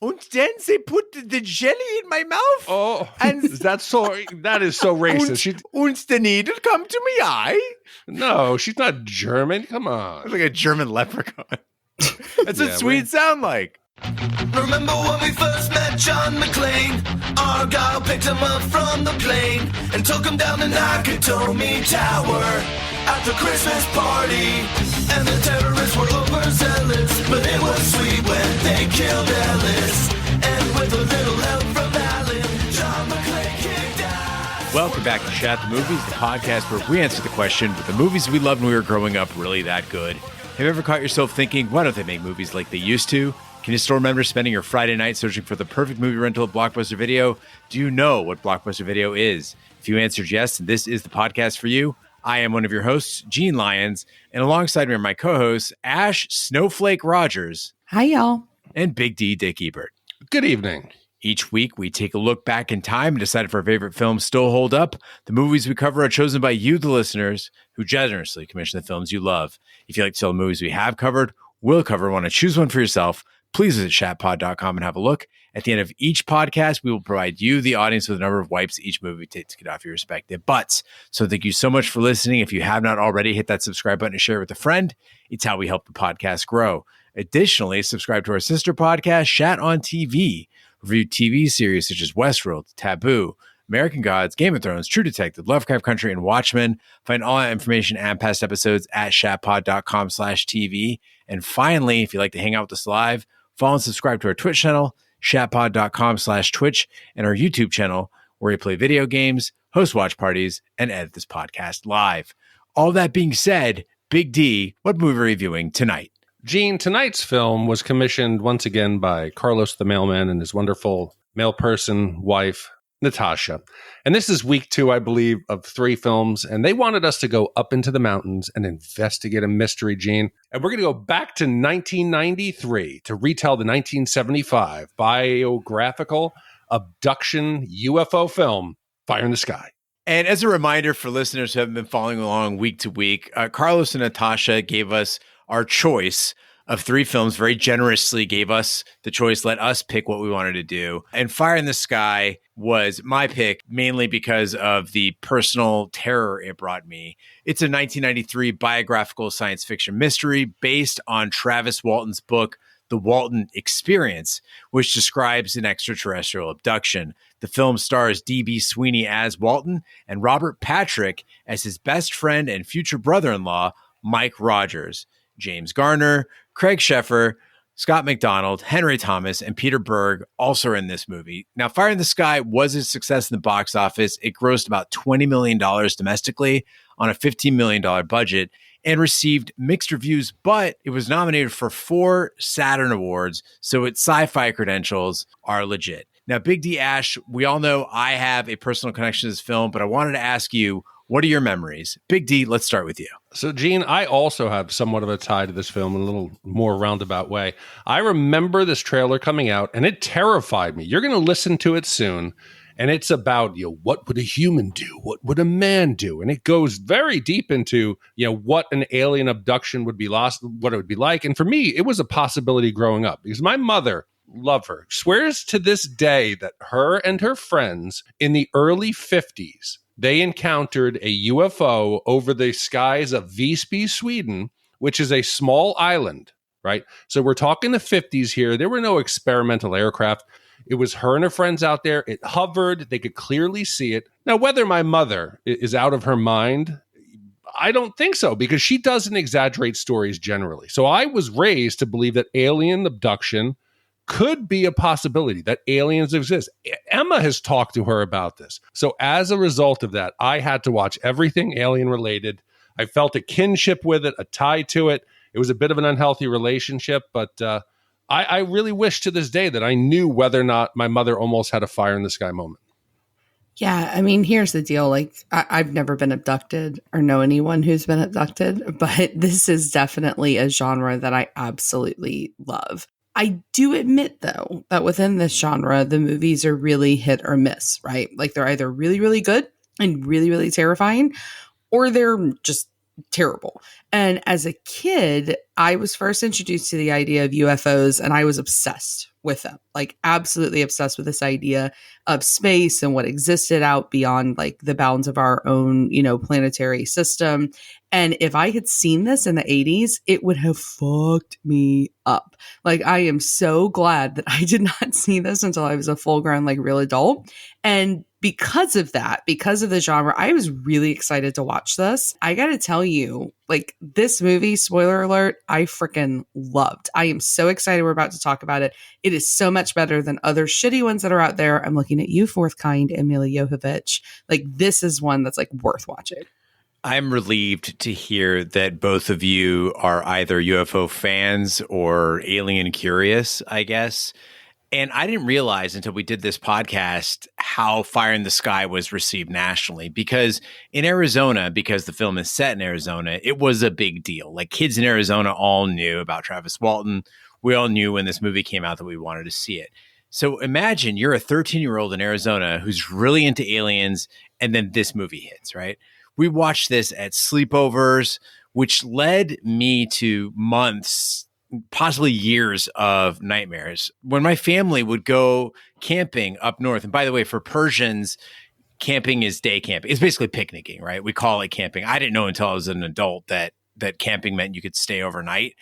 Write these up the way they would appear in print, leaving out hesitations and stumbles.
And then they put the jelly in my mouth. Oh, and that is so racist. And the needle come to my eye. No, she's not German. Come on. It's like a German leprechaun. That's what Swedes sound like. Remember when we first met John McClane? Argyle picked him up from the plane and took him down the Nakatomi Tower at the Christmas party. And the terrorists were overzealous, but it was sweet when they killed Ellis. And with a little help from Alan, John McClane kicked ass. Welcome back to Shat the Movies, the podcast where we answer the question, were the movies we loved when we were growing up really that good? Have you ever caught yourself thinking, why don't they make movies like they used to? Can you still remember spending your Friday night searching for the perfect movie rental at Blockbuster Video? Do you know what Blockbuster Video is? If you answered yes, then this is the podcast for you. I am one of your hosts, Gene Lyons, and alongside me are my co-hosts, Ash Snowflake Rogers. Hi, y'all. And Big D Dick Ebert. Good evening. Each week, we take a look back in time and decide if our favorite films still hold up. The movies we cover are chosen by you, the listeners, who generously commission the films you love. If you like to tell the movies we have covered, will cover, want to choose one for yourself, please visit shatpod.com and have a look. At the end of each podcast, we will provide you, the audience, with a number of wipes each movie takes to get off your respective butts. So thank you so much for listening. If you have not already, hit that subscribe button and share it with a friend. It's how we help the podcast grow. Additionally, subscribe to our sister podcast, Shat on TV. Review TV series such as Westworld, Taboo, American Gods, Game of Thrones, True Detective, Lovecraft Country, and Watchmen. Find all that information and past episodes at shatpod.com/TV. And finally, if you'd like to hang out with us live, follow and subscribe to our Twitch channel, shatpod.com/Twitch, and our YouTube channel, where we play video games, host watch parties, and edit this podcast live. All that being said, Big D, what movie are we reviewing tonight? Gene, tonight's film was commissioned once again by Carlos the mailman and his wonderful mail person wife, Natasha. And this is week 2, I believe, of 3 films. And they wanted us to go up into the mountains and investigate a mystery, Gene. And we're going to go back to 1993 to retell the 1975 biographical abduction UFO film, Fire in the Sky. And as a reminder for listeners who haven't been following along week to week, Carlos and Natasha gave us our choice of 3 films, very generously gave us the choice, let us pick what we wanted to do. And Fire in the Sky was my pick, mainly because of the personal terror it brought me. It's a 1993 biographical science fiction mystery based on Travis Walton's book, The Walton Experience, which describes an extraterrestrial abduction. The film stars D.B. Sweeney as Walton and Robert Patrick as his best friend and future brother-in-law, Mike Rogers. James Garner, Craig Sheffer, Scott McDonald, Henry Thomas, and Peter Berg also are in this movie. Now, Fire in the Sky was a success in the box office. It grossed about $20 million domestically on a $15 million budget and received mixed reviews, but it was nominated for 4 Saturn Awards, so its sci-fi credentials are legit. Now, Big D Ash, we all know I have a personal connection to this film, but I wanted to ask you, what are your memories? Big D, let's start with you. So, Gene, I also have somewhat of a tie to this film in a little more roundabout way. I remember this trailer coming out, and it terrified me. You're going to listen to it soon, and it's about, what would a human do? What would a man do? And it goes very deep into, what an alien abduction would be what it would be like. And for me, it was a possibility growing up because my mother, love her, swears to this day that her and her friends in the early 50s, they encountered a UFO over the skies of Visby, Sweden, which is a small island, right? So we're talking the 50s here. There were no experimental aircraft. It was her and her friends out there. It hovered. They could clearly see it. Now, whether my mother is out of her mind, I don't think so, because she doesn't exaggerate stories generally. So I was raised to believe that alien abduction could be a possibility, that aliens exist. Emma has talked to her about this. So as a result of that, I had to watch everything alien related. I felt a kinship with it, a tie to it. It was a bit of an unhealthy relationship, but I really wish to this day that I knew whether or not my mother almost had a fire in the sky moment. Yeah, I mean, here's the deal. Like, I've never been abducted or know anyone who's been abducted, but this is definitely a genre that I absolutely love. I do admit, though, that within this genre, the movies are really hit or miss, right? Like, they're either really, really good and really, really terrifying, or they're just terrible. And as a kid, I was first introduced to the idea of UFOs and I was obsessed with them, like absolutely obsessed with this idea of space and what existed out beyond like the bounds of our own, planetary system. And if I had seen this in the 80s, it would have fucked me up. Like, I am so glad that I did not see this until I was a full grown, like real adult. And because of that, because of the genre, I was really excited to watch this. I got to tell you, like this movie, spoiler alert, I freaking loved. I am so excited we're about to talk about it. It is so much better than other shitty ones that are out there. I'm looking at you, fourth kind, Emily Jovovich. Like this is one that's like worth watching. I'm relieved to hear that both of you are either UFO fans or alien curious, I guess. And I didn't realize until we did this podcast how Fire in the Sky was received nationally. Because in Arizona, because the film is set in Arizona, it was a big deal. Like kids in Arizona all knew about Travis Walton. We all knew when this movie came out that we wanted to see it. So imagine you're a 13-year-old in Arizona who's really into aliens, and then this movie hits, right? We watched this at sleepovers, which led me to months, possibly years of nightmares. When my family would go camping up north, and by the way, for Persians, camping is day camping. It's basically picnicking, right? We call it camping. I didn't know until I was an adult that camping meant you could stay overnight.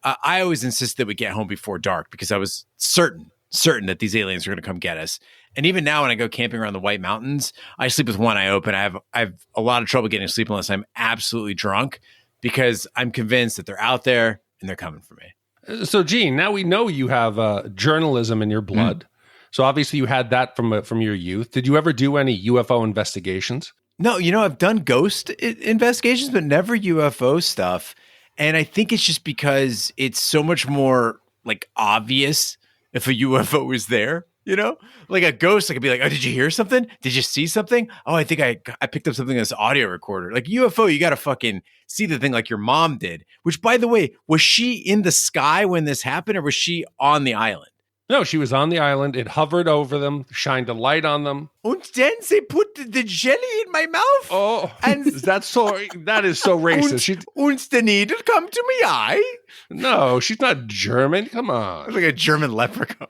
I always insisted that we get home before dark because I was certain that these aliens are going to come get us. And even now when I go camping around the White Mountains, I sleep with one eye open. I have a lot of trouble getting to sleep unless I'm absolutely drunk because I'm convinced that they're out there and they're coming for me. So, Gene, now we know you have journalism in your blood. So obviously you had that from your youth. Did you ever do any UFO investigations? No, I've done ghost investigations, but never UFO stuff. And I think it's just because it's so much more like obvious if a UFO is there, like a ghost, I could be like, oh, did you hear something? Did you see something? Oh, I think I picked up something on this audio recorder. Like UFO, you got to fucking see the thing like your mom did, which by the way, was she in the sky when this happened or was she on the island? No, she was on the island. It hovered over them, shined a light on them. And then they put the jelly in my mouth. Oh, and that is so racist. And the needle come to me eye. No, she's not German. Come on. It's like a German leprechaun.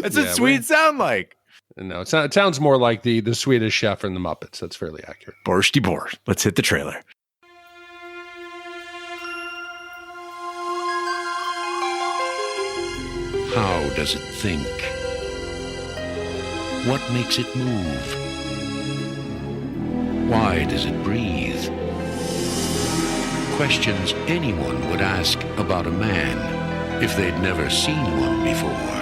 That's what sweet sound like. No, it sounds more like the Swedish Chef and the Muppets. That's fairly accurate. Borsty Bor. Let's hit the trailer. How does it think? What makes it move? Why does it breathe? Questions anyone would ask about a man if they'd never seen one before.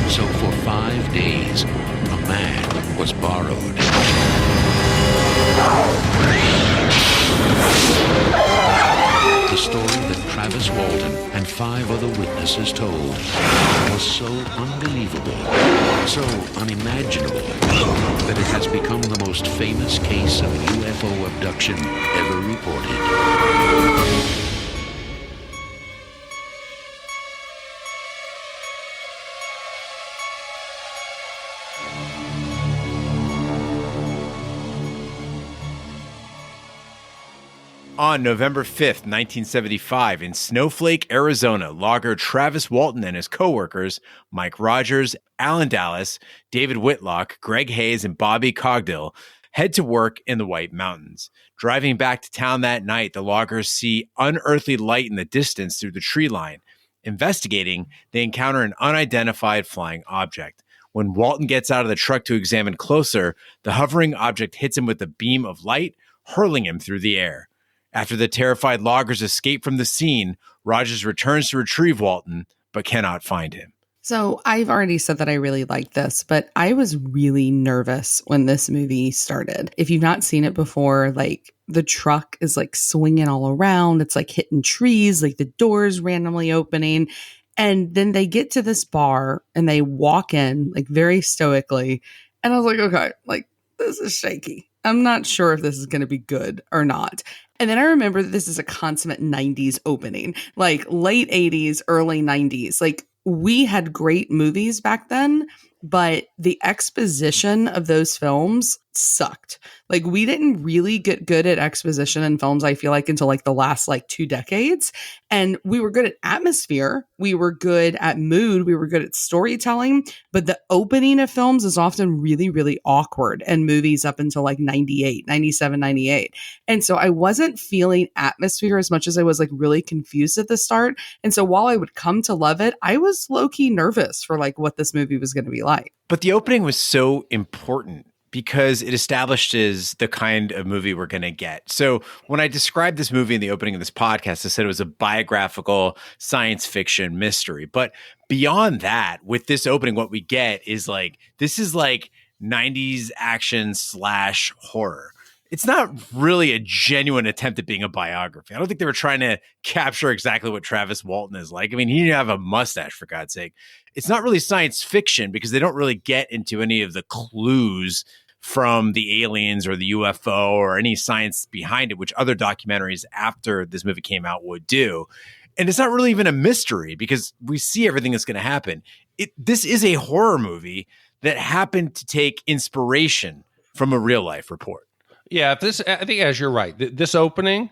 So for 5 days, a man was borrowed. The story that Travis Walton and 5 other witnesses told was so unbelievable, so unimaginable, that it has become the most famous case of UFO abduction ever reported. On November 5th, 1975, in Snowflake, Arizona, logger Travis Walton and his co-workers, Mike Rogers, Alan Dallas, David Whitlock, Greg Hayes, and Bobby Cogdill, head to work in the White Mountains. Driving back to town that night, the loggers see unearthly light in the distance through the tree line. Investigating, they encounter an unidentified flying object. When Walton gets out of the truck to examine closer, the hovering object hits him with a beam of light, hurling him through the air. After the terrified loggers escape from the scene, Rogers returns to retrieve Walton, but cannot find him. So I've already said that I really liked this, but I was really nervous when this movie started. If you've not seen it before, like the truck is like swinging all around. It's like hitting trees, like the doors randomly opening. And then they get to this bar and they walk in like very stoically. And I was like, okay, like this is shaky. I'm not sure if this is going to be good or not. And then I remember that this is a consummate 90s opening, like late 80s, early 90s. Like we had great movies back then, but the exposition of those films sucked. Like, we didn't really get good at exposition in films, I feel like, until like the last like 2 decades. And we were good at atmosphere. We were good at mood. We were good at storytelling. But the opening of films is often really, really awkward in movies up until like 98, 97, 98. And so I wasn't feeling atmosphere as much as I was like really confused at the start. And so while I would come to love it, I was low-key nervous for like what this movie was going to be like. But the opening was so important because it establishes the kind of movie we're going to get. So when I described this movie in the opening of this podcast, I said it was a biographical science fiction mystery. But beyond that, with this opening, what we get is like, this is like 90s action / horror. It's not really a genuine attempt at being a biography. I don't think they were trying to capture exactly what Travis Walton is like. I mean, he didn't have a mustache, for God's sake. It's not really science fiction because they don't really get into any of the clues from the aliens or the UFO or any science behind it, which other documentaries after this movie came out would do. And it's not really even a mystery because we see everything that's going to happen. This is a horror movie that happened to take inspiration from a real life report. Yeah, I think, as you're right, this opening,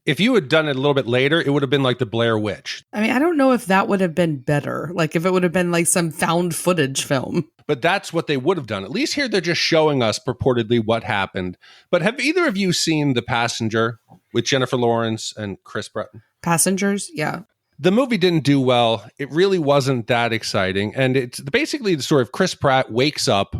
if you had done it a little bit later, it would have been like the Blair Witch. I mean, I don't know if that would have been better. Like if it would have been like some found footage film. But that's what they would have done. At least here, they're just showing us purportedly what happened. But have either of you seen The Passenger with Jennifer Lawrence and Chris Pratt? Passengers? Yeah. The movie didn't do well. It really wasn't that exciting. And it's basically the story of Chris Pratt wakes up.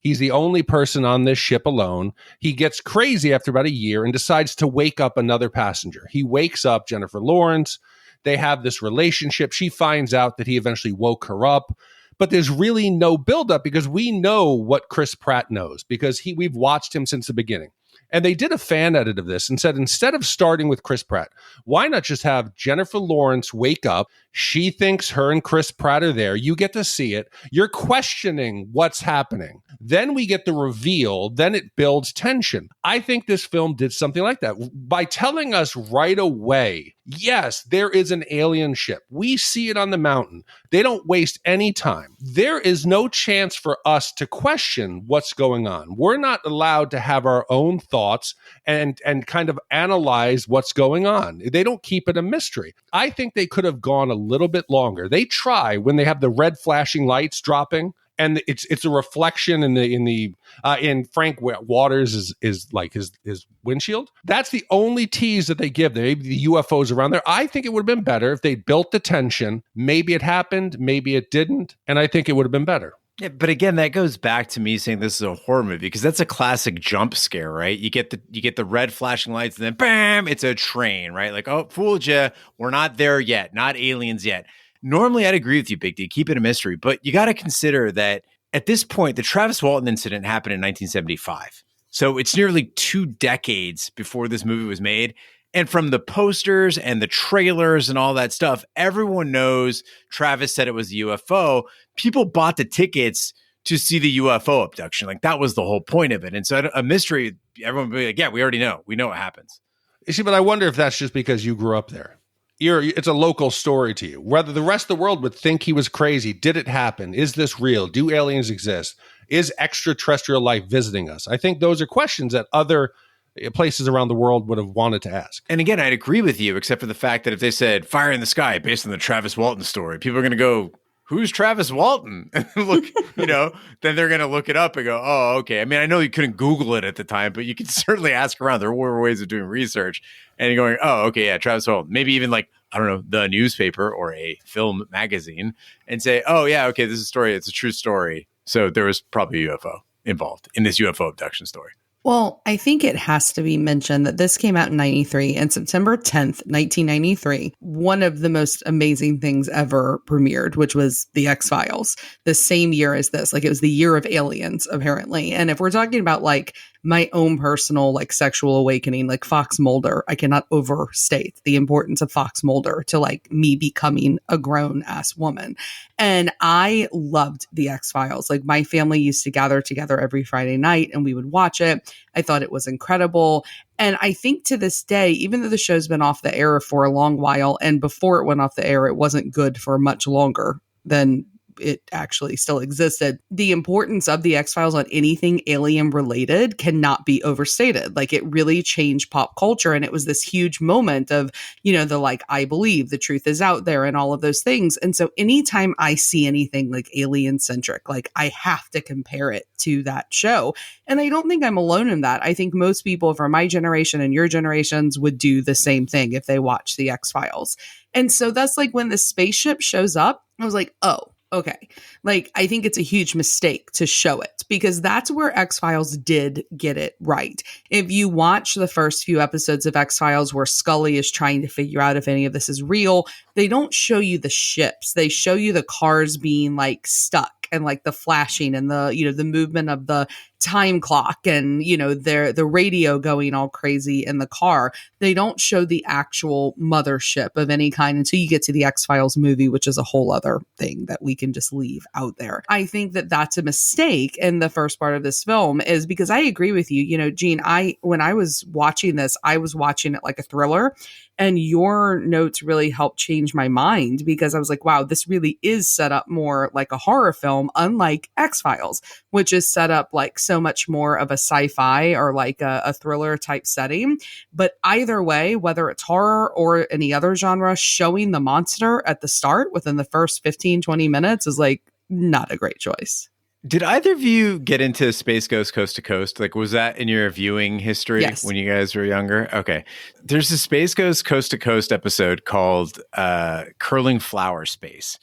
He's the only person on this ship alone. He gets crazy after about a year and decides to wake up another passenger. He wakes up Jennifer Lawrence. They have this relationship. She finds out that he eventually woke her up. But there's really no buildup because we know what Chris Pratt knows because we've watched him since the beginning. And they did a fan edit of this and said, instead of starting with Chris Pratt, why not just have Jennifer Lawrence wake up? She thinks her and Chris Pratt are there. You get to see it. You're questioning what's happening. Then we get the reveal. Then it builds tension. I think this film did something like that by telling us right away, yes, there is an alien ship. We see it on the mountain. They don't waste any time. There is no chance for us to question what's going on. We're not allowed to have our own thoughts and kind of analyze what's going on. They don't keep it a mystery. I think they could have gone a little bit longer. They try when they have the red flashing lights dropping, and it's a reflection in Frank Waters is like his windshield. That's the only tease that they give. Maybe the UFOs around there. I think it would have been better if they built the tension. Maybe it happened, maybe it didn't, and I think it would have been better. Yeah, but again, that goes back to me saying this is a horror movie because that's a classic jump scare, right? You get the red flashing lights and then bam, it's a train, right? Like, oh, fooled you. We're not there yet. Not aliens yet. Normally, I'd agree with you, Big D. Keep it a mystery, but you got to consider that at this point, the Travis Walton incident happened in 1975. So it's nearly 2 decades before this movie was made. And from the posters and the trailers and all that stuff, everyone knows Travis said it was a UFO. People bought the tickets to see the UFO abduction. Like that was the whole point of it. And so a mystery, everyone would be like, yeah, we already know. We know what happens. You see, but I wonder if that's just because you grew up there. It's a local story to you. Whether the rest of the world would think he was crazy. Did it happen? Is this real? Do aliens exist? Is extraterrestrial life visiting us? I think those are questions that other places around the world would have wanted to ask. And again, I'd agree with you, except for the fact that if they said fire in the sky based on the Travis Walton story, people are going to go, who's Travis Walton? And look, then they're going to look it up and go, oh, okay. I mean, I know you couldn't Google it at the time, but you can certainly ask around. There were ways of doing research and you're going, oh, okay. Yeah. Travis Walton, maybe even like, I don't know, the newspaper or a film magazine and say, oh yeah, okay. This is a story. It's a true story. So there was probably a UFO involved in this UFO abduction story. Well, I think it has to be mentioned that this came out in 93 and September 10th, 1993, one of the most amazing things ever premiered, which was The X-Files, the same year as this. Like it was the year of aliens, apparently. And if we're talking about like my own personal like sexual awakening, like Fox Mulder, I cannot overstate the importance of Fox Mulder to like me becoming a grown ass woman. And I loved The X-Files. Like my family used to gather together every Friday night and we would watch it. I thought it was incredible. And I think to this day, even though the show's been off the air for a long while, and before it went off the air, it wasn't good for much longer than it actually still existed. The importance of the X-Files on anything alien related cannot be overstated. Like, it really changed pop culture, and it was this huge moment of, you know, the like, I believe the truth is out there and all of those things. And so anytime I see anything like alien centric, like, I have to compare it to that show. And I don't think I'm alone in that. I think most people from my generation and your generations would do the same thing if they watch the X-Files. And so that's like when the spaceship shows up, I was like, oh, okay. Like, I think it's a huge mistake to show it, because that's where X-Files did get it right. If you watch the first few episodes of X-Files where Scully is trying to figure out if any of this is real, they don't show you the ships. They show you the cars being like stuck, and like the flashing and the, you know, the movement of the time clock, and, you know, the radio going all crazy in the car. They don't show the actual mothership of any kind until you get to the X-Files movie, which is a whole other thing that we can just leave out there. I think that that's a mistake in the first part of this film, is because I agree with you. You know, Gene, when I was watching this, I was watching it like a thriller, and your notes really helped change my mind, because I was like, wow, this really is set up more like a horror film, unlike X-Files, which is set up like so much more of a sci-fi or like a thriller type setting. But either way, whether it's horror or any other genre, showing the monster at the start within the first 15, 20 minutes is like not a great choice. Did either of you get into Space Ghost Coast to Coast? Like, was that in your viewing history when you guys were younger? Okay. There's a Space Ghost Coast to Coast episode called Curling Flower Space.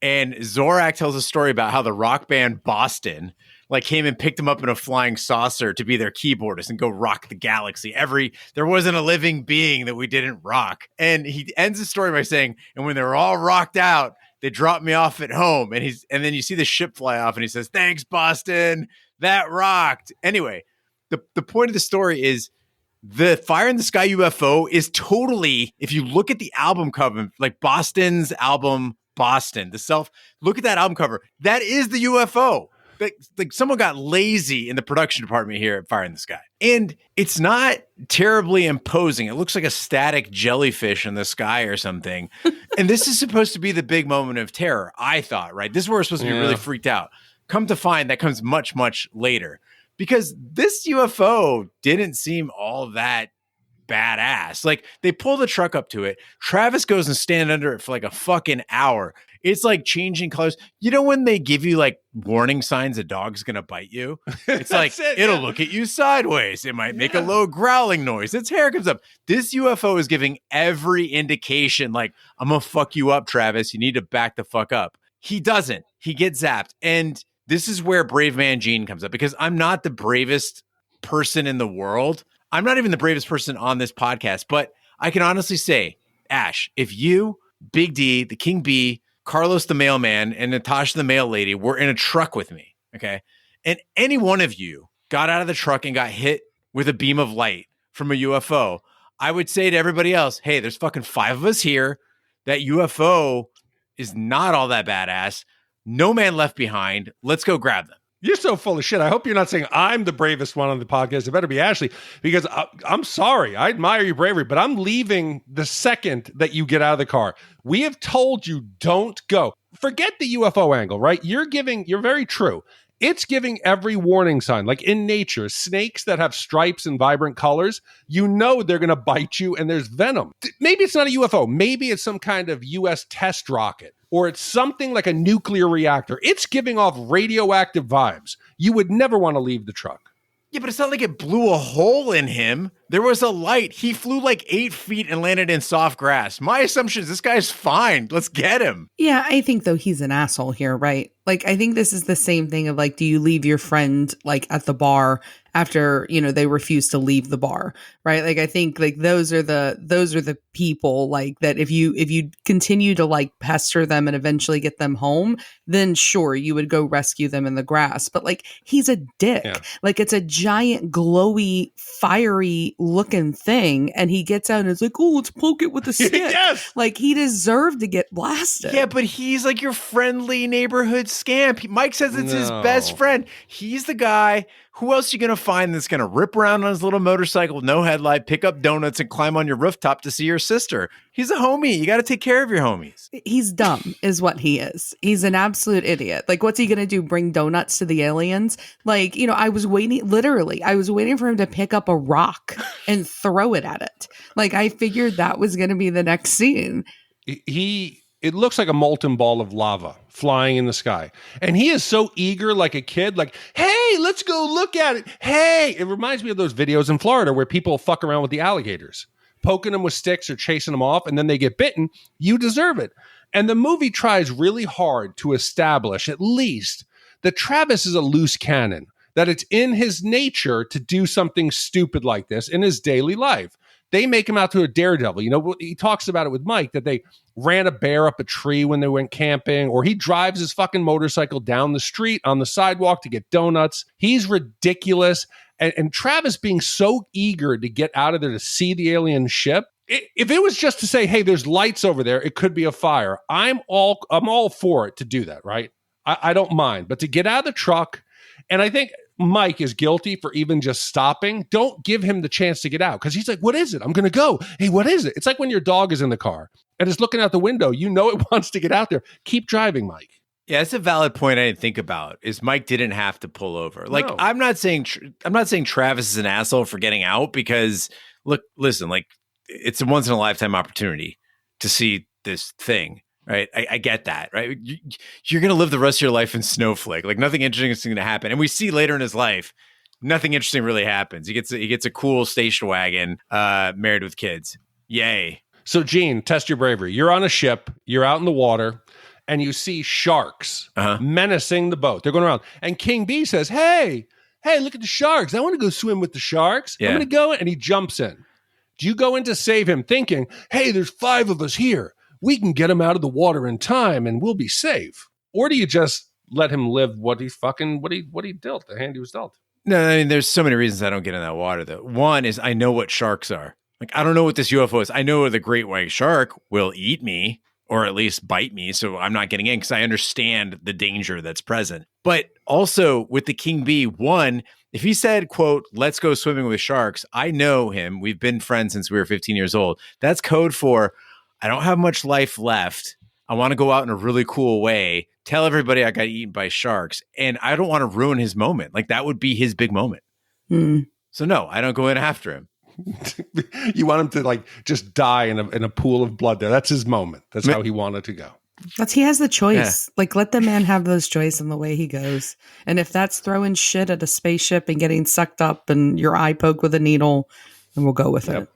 And Zorak tells a story about how the rock band Boston like came and picked him up in a flying saucer to be their keyboardist and go rock the galaxy. There wasn't a living being that we didn't rock. And he ends the story by saying, and when they were all rocked out, they dropped me off at home. And then you see the ship fly off and he says, thanks, Boston. That rocked. Anyway, the point of the story is the Fire in the Sky UFO is totally, if you look at the album cover, like Boston's album, Boston, look at that album cover. That is the UFO. Like someone got lazy in the production department here at Fire in the Sky. And it's not terribly imposing. It looks like a static jellyfish in the sky or something. And this is supposed to be the big moment of terror, I thought, right? This is where we're supposed to be really freaked out. Come to find that comes much, much later. Because this UFO didn't seem all that badass. Like, they pull the truck up to it. Travis goes and stand under it for like a fucking hour. It's like changing colors. You know when they give you like warning signs a dog's going to bite you? It's like, it'll look at you sideways. It might make a low growling noise. Its hair comes up. This UFO is giving every indication like, I'm going to fuck you up, Travis. You need to back the fuck up. He doesn't. He gets zapped. And this is where Brave Man Gene comes up, because I'm not the bravest person in the world. I'm not even the bravest person on this podcast, but I can honestly say, Ash, if you, Big D, the King Bee, Carlos the mailman, and Natasha the mail lady were in a truck with me, okay, and any one of you got out of the truck and got hit with a beam of light from a UFO, I would say to everybody else, hey, there's fucking 5 of us here. That UFO is not all that badass. No man left behind. Let's go grab them. You're so full of shit. I hope you're not saying I'm the bravest one on the podcast. It better be Ashley, because I'm sorry. I admire your bravery, but I'm leaving the second that you get out of the car. We have told you don't go. Forget the UFO angle, right? You're very true. It's giving every warning sign. Like in nature, snakes that have stripes and vibrant colors, you know they're going to bite you, and there's venom. Maybe it's not a UFO. Maybe it's some kind of U.S. test rocket, or it's something like a nuclear reactor. It's giving off radioactive vibes. You would never want to leave the truck. Yeah, but it's not like it blew a hole in him. There was a light. He flew like 8 feet and landed in soft grass. My assumption is this guy's fine. Let's get him. Yeah, I think though he's an asshole here, right? Like, I think this is the same thing of like, do you leave your friend like at the bar after, you know, they refuse to leave the bar, right? Like, I think like those are the people like that. If you continue to like pester them and eventually get them home, then sure, you would go rescue them in the grass. But like, he's a dick. Yeah. Like, it's a giant glowy, fiery looking thing, and he gets out and is like, oh, let's poke it with a stick. Yes. Like, he deserved to get blasted. Yeah, but he's like your friendly neighborhood scamp. Mike says it's his best friend. He's the guy. Who else are you going to find that's going to rip around on his little motorcycle with no headlight, pick up donuts, and climb on your rooftop to see your sister? He's a homie. You got to take care of your homies. He's dumb is what he is. He's an absolute idiot. Like, what's he going to do? Bring donuts to the aliens? Like, I was waiting for him to pick up a rock and throw it at it. Like, I figured that was going to be the next scene. It looks like a molten ball of lava flying in the sky. And he is so eager, like a kid, like, hey, let's go look at it. Hey, it reminds me of those videos in Florida where people fuck around with the alligators, poking them with sticks or chasing them off, and then they get bitten. You deserve it. And the movie tries really hard to establish at least that Travis is a loose cannon, that it's in his nature to do something stupid like this in his daily life. They make him out to a daredevil. He talks about it with Mike, that they ran a bear up a tree when they went camping, or he drives his fucking motorcycle down the street on the sidewalk to get donuts. He's ridiculous. And Travis being so eager to get out of there to see the alien ship. If it was just to say, hey, there's lights over there, it could be a fire. I'm all for it to do that, right? I don't mind. But to get out of the truck, and I think Mike is guilty for even just stopping. Don't give him the chance to get out, because he's like, what is it? I'm going to go. Hey, what is it? It's like when your dog is in the car and it's looking out the window. It wants to get out there. Keep driving, Mike. Yeah, that's a valid point I didn't think about, is Mike didn't have to pull over. Like, No. I'm not saying Travis is an asshole for getting out, because listen, like, it's a once in a lifetime opportunity to see this thing. Right. I get that. Right. You're going to live the rest of your life in Snowflake. Like, nothing interesting is going to happen. And we see later in his life, nothing interesting really happens. He gets a cool station wagon, married with kids. Yay. So, Gene, test your bravery. You're on a ship. You're out in the water, and you see sharks menacing the boat. They're going around. And King B says, hey, look at the sharks. I want to go swim with the sharks. Yeah. I'm going to go. And he jumps in. Do you go in to save him thinking, hey, there's 5 of us here. We can get him out of the water in time and we'll be safe? Or do you just let him live what he dealt, the hand he was dealt? No, I mean, there's so many reasons I don't get in that water, though. One is I know what sharks are. Like, I don't know what this UFO is. I know the great white shark will eat me, or at least bite me, so I'm not getting in, because I understand the danger that's present. But also with the King Bee, one, if he said, quote, let's go swimming with sharks, I know him. We've been friends since we were 15 years old. That's code for, I don't have much life left. I want to go out in a really cool way, tell everybody I got eaten by sharks, and I don't want to ruin his moment. Like, that would be his big moment. So no, I don't go in after him. You want him to, like, just die in a pool of blood there. That's his moment. That's how he wanted to go. He has the choice. Yeah. Like, let the man have those choice in the way he goes. And if that's throwing shit at a spaceship and getting sucked up and your eye poked with a needle, then we'll go with it.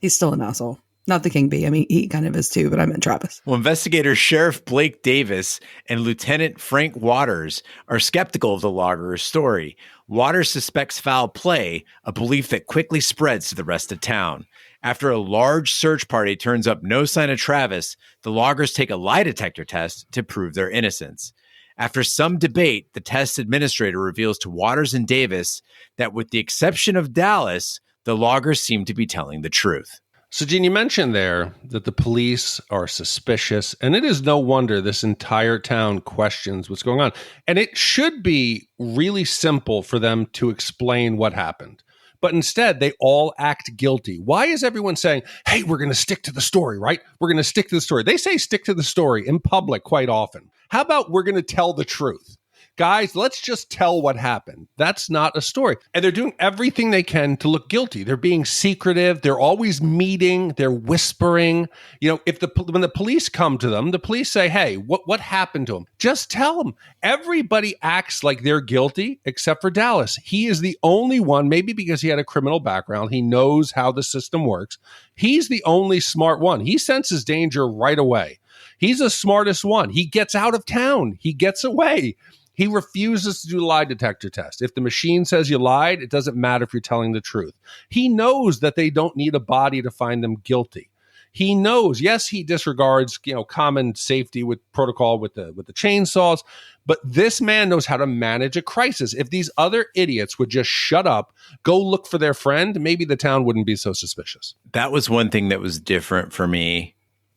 He's still an asshole. Not the King Bee. I mean, he kind of is too, but I meant Travis. Well, investigators Sheriff Blake Davis and Lieutenant Frank Waters are skeptical of the logger's story. Waters suspects foul play, a belief that quickly spreads to the rest of town. After a large search party turns up no sign of Travis, the loggers take a lie detector test to prove their innocence. After some debate, the test administrator reveals to Waters and Davis that, with the exception of Dallas, the loggers seem to be telling the truth. So, Gene, you mentioned there that the police are suspicious, and it is no wonder this entire town questions what's going on. And it should be really simple for them to explain what happened. But instead, they all act guilty. Why is everyone saying, hey, we're going to stick to the story, right? We're going to stick to the story. They say stick to the story in public quite often. How about we're going to tell the truth? Guys, let's just tell what happened. That's not a story. And they're doing everything they can to look guilty. They're being secretive. They're always meeting. They're whispering. You know, when the police come to them, the police say, hey, what happened to him? Just tell them. Everybody acts like they're guilty except for Dallas. He is the only one, maybe because he had a criminal background. He knows how the system works. He's the only smart one. He senses danger right away. He's the smartest one. He gets out of town. He gets away. He refuses to do the lie detector test. If the machine says you lied, it doesn't matter if you're telling the truth. He knows that they don't need a body to find them guilty. He knows, yes, he disregards, common safety with protocol with the chainsaws, but this man knows how to manage a crisis. If these other idiots would just shut up, go look for their friend, maybe the town wouldn't be so suspicious. That was one thing that was different for me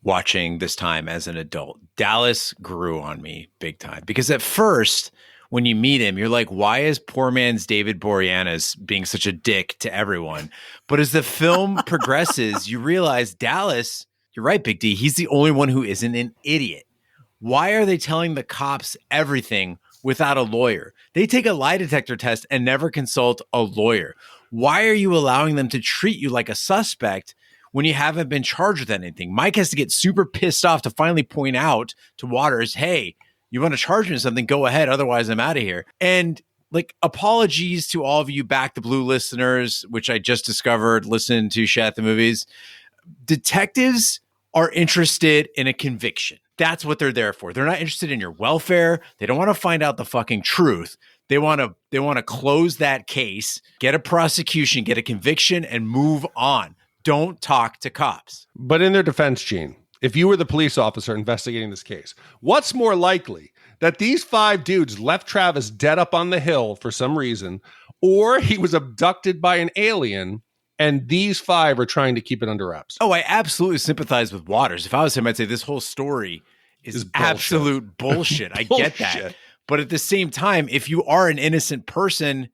watching this time as an adult. Dallas grew on me big time because at first, when you meet him, you're like, why is poor man's David Boreanaz being such a dick to everyone? But as the film progresses, you realize Dallas, you're right, Big D, he's the only one who isn't an idiot. Why are they telling the cops everything without a lawyer? They take a lie detector test and never consult a lawyer. Why are you allowing them to treat you like a suspect when you haven't been charged with anything? Mike has to get super pissed off to finally point out to Waters, hey, you want to charge me with something? Go ahead. Otherwise, I'm out of here. And like, apologies to all of you Back the Blue listeners, which I just discovered, listen to Shat the Movies. Detectives are interested in a conviction. That's what they're there for. They're not interested in your welfare. They don't want to find out the fucking truth. They want to close that case, get a prosecution, get a conviction, and move on. Don't talk to cops. But in their defense, Gene, if you were the police officer investigating this case, what's more likely, that these 5 dudes left Travis dead up on the hill for some reason, or he was abducted by an alien and these 5 are trying to keep it under wraps? Oh, I absolutely sympathize with Waters. If I was him, I'd say this whole story is absolute bullshit. I get that. But at the same time, if you are an innocent person,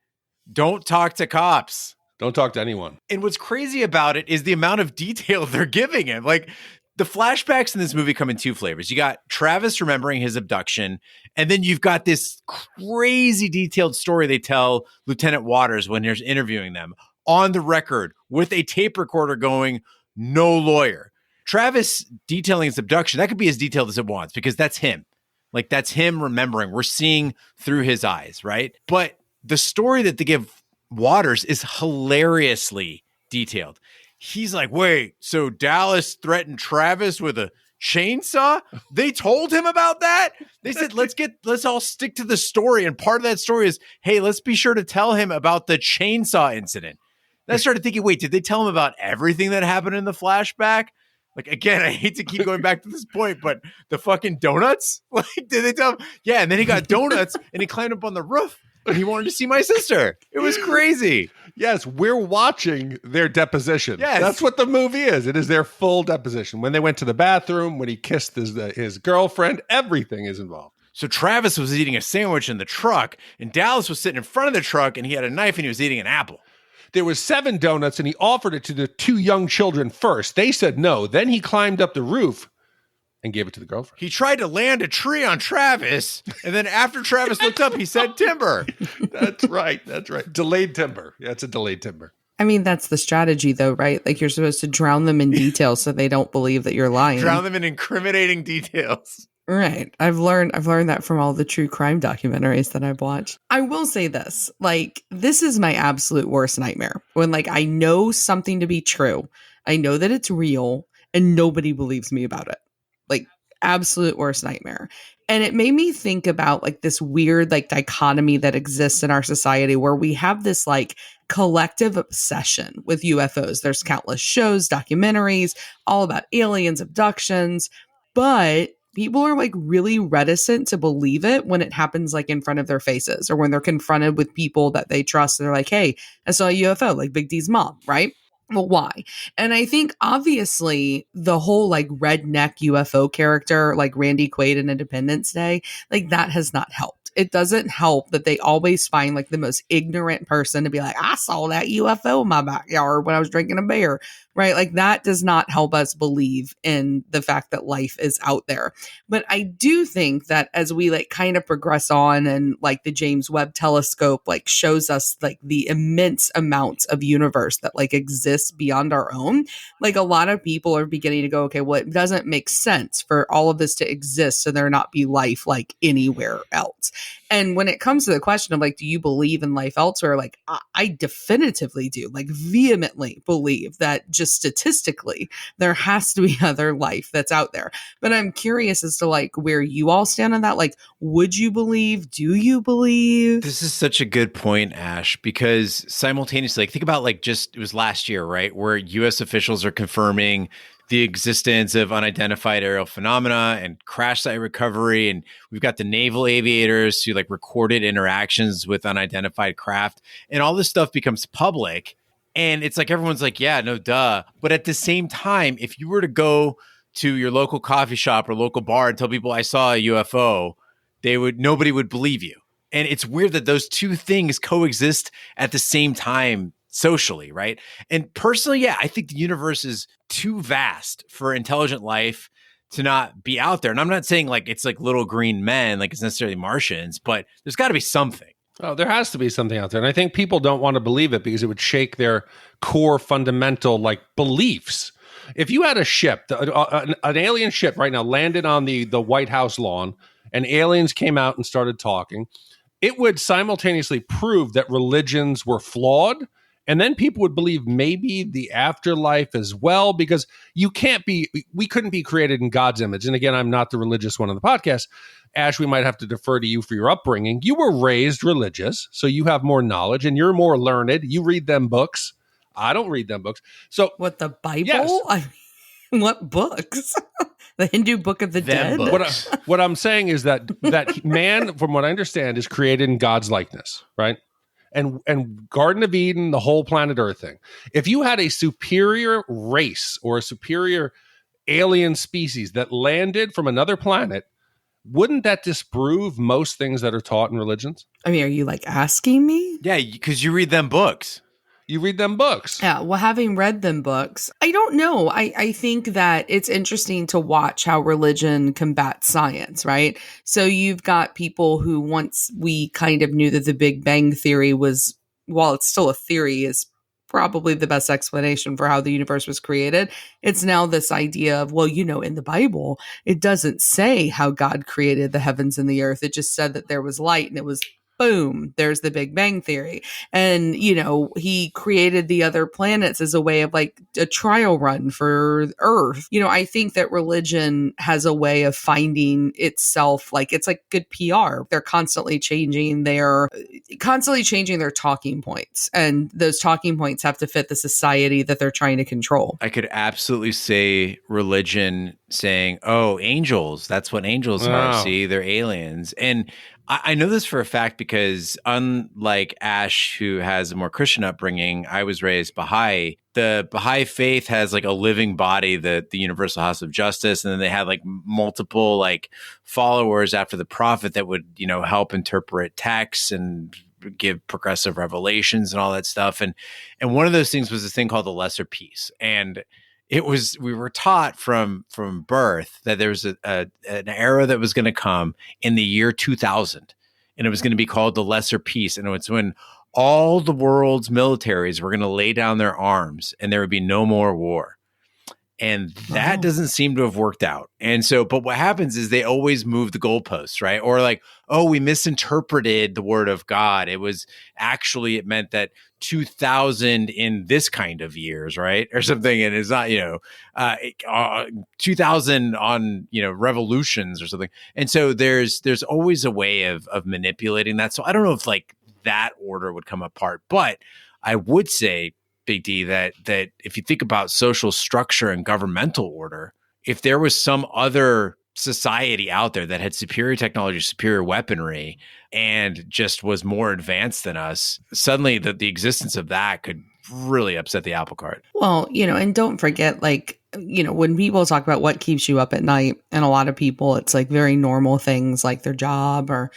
don't talk to cops. Don't talk to anyone. And what's crazy about it is the amount of detail they're giving him. Like, the flashbacks in this movie come in 2 flavors. You got Travis remembering his abduction, and then you've got this crazy detailed story they tell Lieutenant Waters when he's interviewing them on the record with a tape recorder going, no lawyer. Travis detailing his abduction, that could be as detailed as it wants because that's him. Like, that's him remembering. We're seeing through his eyes, right? But the story that they give Waters is hilariously detailed. He's like, wait, so Dallas threatened Travis with a chainsaw? They told him about that? They said, let's all stick to the story. And part of that story is, hey, let's be sure to tell him about the chainsaw incident. And I started thinking, wait, did they tell him about everything that happened in the flashback? Like, again, I hate to keep going back to this point, but the fucking donuts? Like, did they tell him? Yeah, and then he got donuts and he climbed up on the roof and he wanted to see my sister. It was crazy. Yes, we're watching their deposition. Yes. That's what the movie is. It is their full deposition. When they went to the bathroom, when he kissed his girlfriend, everything is involved. So Travis was eating a sandwich in the truck, and Dallas was sitting in front of the truck, and he had a knife, and he was eating an apple. There was 7 donuts, and he offered it to the 2 young children first. They said no. Then he climbed up the roof and gave it to the girlfriend. He tried to land a tree on Travis, and then after Travis looked up, he said timber. That's right. That's right. Delayed timber. Yeah, it's a delayed timber. I mean, that's the strategy, though, right? Like, you're supposed to drown them in details so they don't believe that you're lying. Drown them in incriminating details. Right. I've learned that from all the true crime documentaries that I've watched. I will say this, like, this is my absolute worst nightmare. When, like, I know something to be true, I know that it's real, and nobody believes me about it. Like, absolute worst nightmare. And it made me think about, like, this weird, like, dichotomy that exists in our society where we have this, like, collective obsession with UFOs. There's countless shows, documentaries, all about aliens, abductions, but people are, like, really reticent to believe it when it happens, like, in front of their faces or when they're confronted with people that they trust. They're like, hey, I saw a UFO, like Big D's mom, right? Well, why? And I think obviously the whole, like, redneck UFO character, like Randy Quaid in Independence Day, like, that has not helped. It doesn't help that they always find, like, the most ignorant person to be like, I saw that UFO in my backyard when I was drinking a beer, right? Like, that does not help us believe in the fact that life is out there. But I do think that as we, like, kind of progress on and, like, the James Webb telescope, like, shows us, like, the immense amounts of universe that, like, exists beyond our own, like, a lot of people are beginning to go, okay, well, it doesn't make sense for all of this to exist so there not be life, like, anywhere else. And when it comes to the question of, like, do you believe in life elsewhere? Like, I definitively do, like, vehemently believe that just statistically, there has to be other life that's out there. But I'm curious as to, like, where you all stand on that. Like, would you believe? Do you believe? This is such a good point, Ash, because simultaneously, like, think about, like, just, it was last year, right, where U.S. officials are confirming the existence of unidentified aerial phenomena and crash site recovery. And we've got the naval aviators who, like, recorded interactions with unidentified craft, and all this stuff becomes public. And it's like, everyone's like, yeah, no, duh. But at the same time, if you were to go to your local coffee shop or local bar and tell people I saw a UFO, nobody would believe you. And it's weird that those two things coexist at the same time socially, right? And personally, yeah, I think the universe is too vast for intelligent life to not be out there. And I'm not saying like it's like little green men, like it's necessarily Martians, but there's got to be something. Oh, there has to be something out there. And I think people don't want to believe it because it would shake their core fundamental like beliefs. If you had a ship, an alien ship right now landed on the White House lawn and aliens came out and started talking, it would simultaneously prove that religions were flawed. And then people would believe maybe the afterlife as well, because we couldn't be created in God's image. And again, I'm not the religious one on the podcast. Ash, we might have to defer to you for your upbringing. You were raised religious, so you have more knowledge and you're more learned. You read them books. I don't read them books. So What, the Bible? Yes. I mean, what books? The Hindu Book of the Them Dead? books. what I'm saying is that man, from what I understand, is created in God's likeness, right? And Garden of Eden, the whole planet Earth thing. If you had a superior race or a superior alien species that landed from another planet, wouldn't that disprove most things that are taught in religions? I mean, are you like asking me? Yeah, because you read them books. You read them books. Yeah, well, having read them books, I don't know. I think that it's interesting to watch how religion combats science, right? So you've got people who, once we kind of knew that the Big Bang Theory was, while it's still a theory, is probably the best explanation for how the universe was created. It's now this idea of, well, in the Bible, it doesn't say how God created the heavens and the earth. It just said that there was light and it was boom, there's the Big Bang Theory. And, he created the other planets as a way of like a trial run for Earth. I think that religion has a way of finding itself, like it's like good PR. They're constantly changing their talking points. And those talking points have to fit the society that they're trying to control. I could absolutely say religion saying, oh, angels, that's what angels are. Wow. See, they're aliens. And I know this for a fact because unlike Ash, who has a more Christian upbringing, I was raised Baha'i. The Baha'i faith has like a living body, the Universal House of Justice. And then they had like multiple like followers after the prophet that would, help interpret texts and give progressive revelations and all that stuff. And one of those things was this thing called the lesser peace. And we were taught from birth that there was an era that was going to come in the year 2000, and it was going to be called the lesser peace. And it's when all the world's militaries were going to lay down their arms and there would be no more war. And that doesn't seem to have worked out. And so, but what happens is they always move the goalposts, right? Or like, oh, we misinterpreted the word of God. It meant that 2000 in this kind of years, right? Or something. And it's not, 2000 on, revolutions or something. And so there's always a way of manipulating that. So I don't know if like that order would come apart, but I would say, Big D, that if you think about social structure and governmental order, if there was some other society out there that had superior technology, superior weaponry, and just was more advanced than us, suddenly the existence of that could really upset the apple cart. Well, and don't forget, like, when people talk about what keeps you up at night, and a lot of people, it's like very normal things like their job or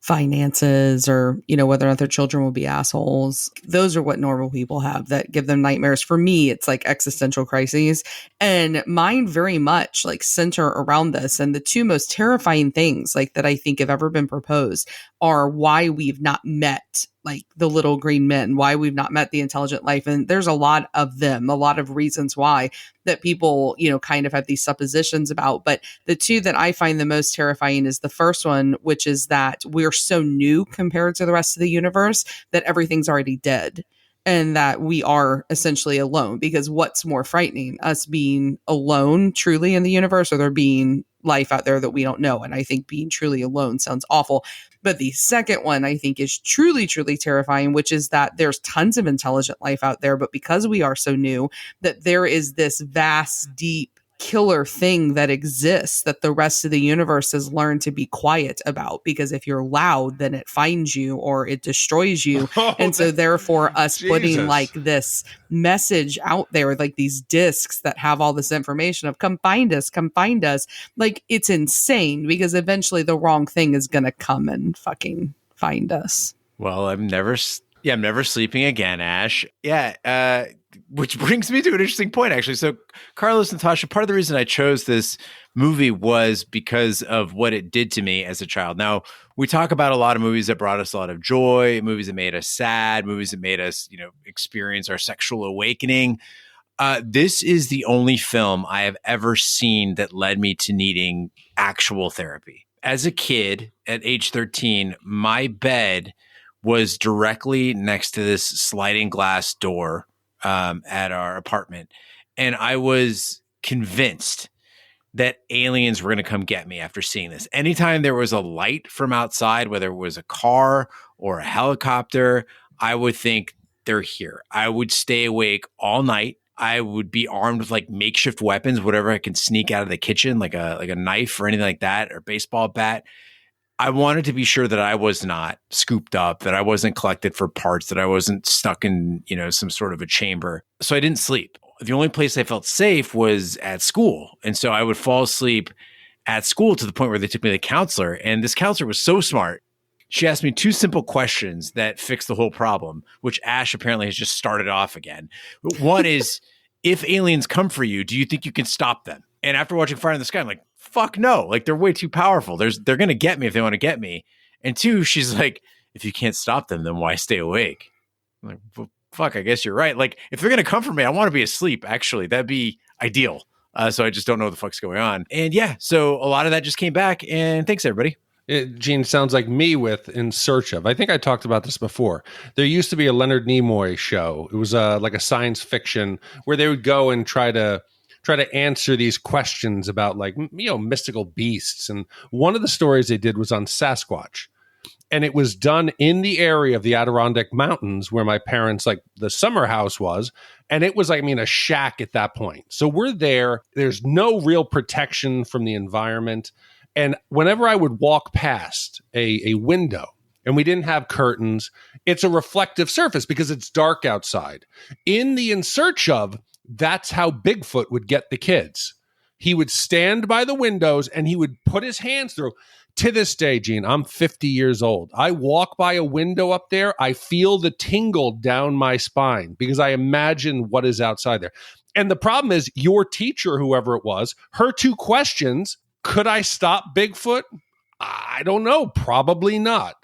finances or, whether or not their children will be assholes. Those are what normal people have that give them nightmares. For me, it's like existential crises, and mine very much like center around this. And the two most terrifying things like that I think have ever been proposed are why we've not met like the little green men, why we've not met the intelligent life. And there's a lot of them, a lot of reasons why that people, kind of have these suppositions about. But the two that I find the most terrifying is the first one, which is that we're so new compared to the rest of the universe that everything's already dead. And that we are essentially alone, because what's more frightening, us being alone truly in the universe, or there being life out there that we don't know? And I think being truly alone sounds awful. But the second one I think is truly, truly terrifying, which is that there's tons of intelligent life out there, but because we are so new, that there is this vast, deep killer thing that exists that the rest of the universe has learned to be quiet about, because if you're loud, then it finds you or it destroys you. And so therefore us putting like this message out there, like these discs that have all this information of come find us, like it's insane, because eventually the wrong thing is going to come and fucking find us. Well, I'm never sleeping again, Ash. Yeah. Which brings me to an interesting point, actually. So, Carlos and Natasha, part of the reason I chose this movie was because of what it did to me as a child. Now, we talk about a lot of movies that brought us a lot of joy, movies that made us sad, movies that made us, experience our sexual awakening. This is the only film I have ever seen that led me to needing actual therapy. As a kid, at age 13, my bed was directly next to this sliding glass door at our apartment. And I was convinced that aliens were going to come get me after seeing this. Anytime there was a light from outside, whether it was a car or a helicopter, I would think they're here. I would stay awake all night. I would be armed with like makeshift weapons, whatever I can sneak out of the kitchen, like a knife or anything like that, or a baseball bat. I wanted to be sure that I was not scooped up, that I wasn't collected for parts, that I wasn't stuck in, some sort of a chamber. So I didn't sleep. The only place I felt safe was at school. And so I would fall asleep at school to the point where they took me to the counselor. And this counselor was so smart. She asked me 2 simple questions that fixed the whole problem, which Ash apparently has just started off again. One is, if aliens come for you, do you think you can stop them? And after watching Fire in the Sky, I'm like, fuck no. Like, they're way too powerful. They're going to get me if they want to get me. And 2, she's like, if you can't stop them, then why stay awake? I'm like, well, fuck, I guess you're right. Like, if they're going to come for me, I want to be asleep, actually. That'd be ideal. So I just don't know what the fuck's going on. And yeah, so a lot of that just came back. And thanks, everybody. Gene, sounds like me with In Search Of. I think I talked about this before. There used to be a Leonard Nimoy show. It was like a science fiction where they would go and try to answer these questions about like, mystical beasts. And one of the stories they did was on Sasquatch. And it was done in the area of the Adirondack Mountains where my parents, like the summer house was. And it was like, a shack at that point. So we're there. There's no real protection from the environment. And whenever I would walk past a window and we didn't have curtains, it's a reflective surface because it's dark outside. In the In Search Of, that's how Bigfoot would get the kids. He would stand by the windows and he would put his hands through. To this day, Gene, I'm 50 years old. I walk by a window up there. I feel the tingle down my spine because I imagine what is outside there. And the problem is your teacher, whoever it was, her 2 questions, could I stop Bigfoot? I don't know. Probably not.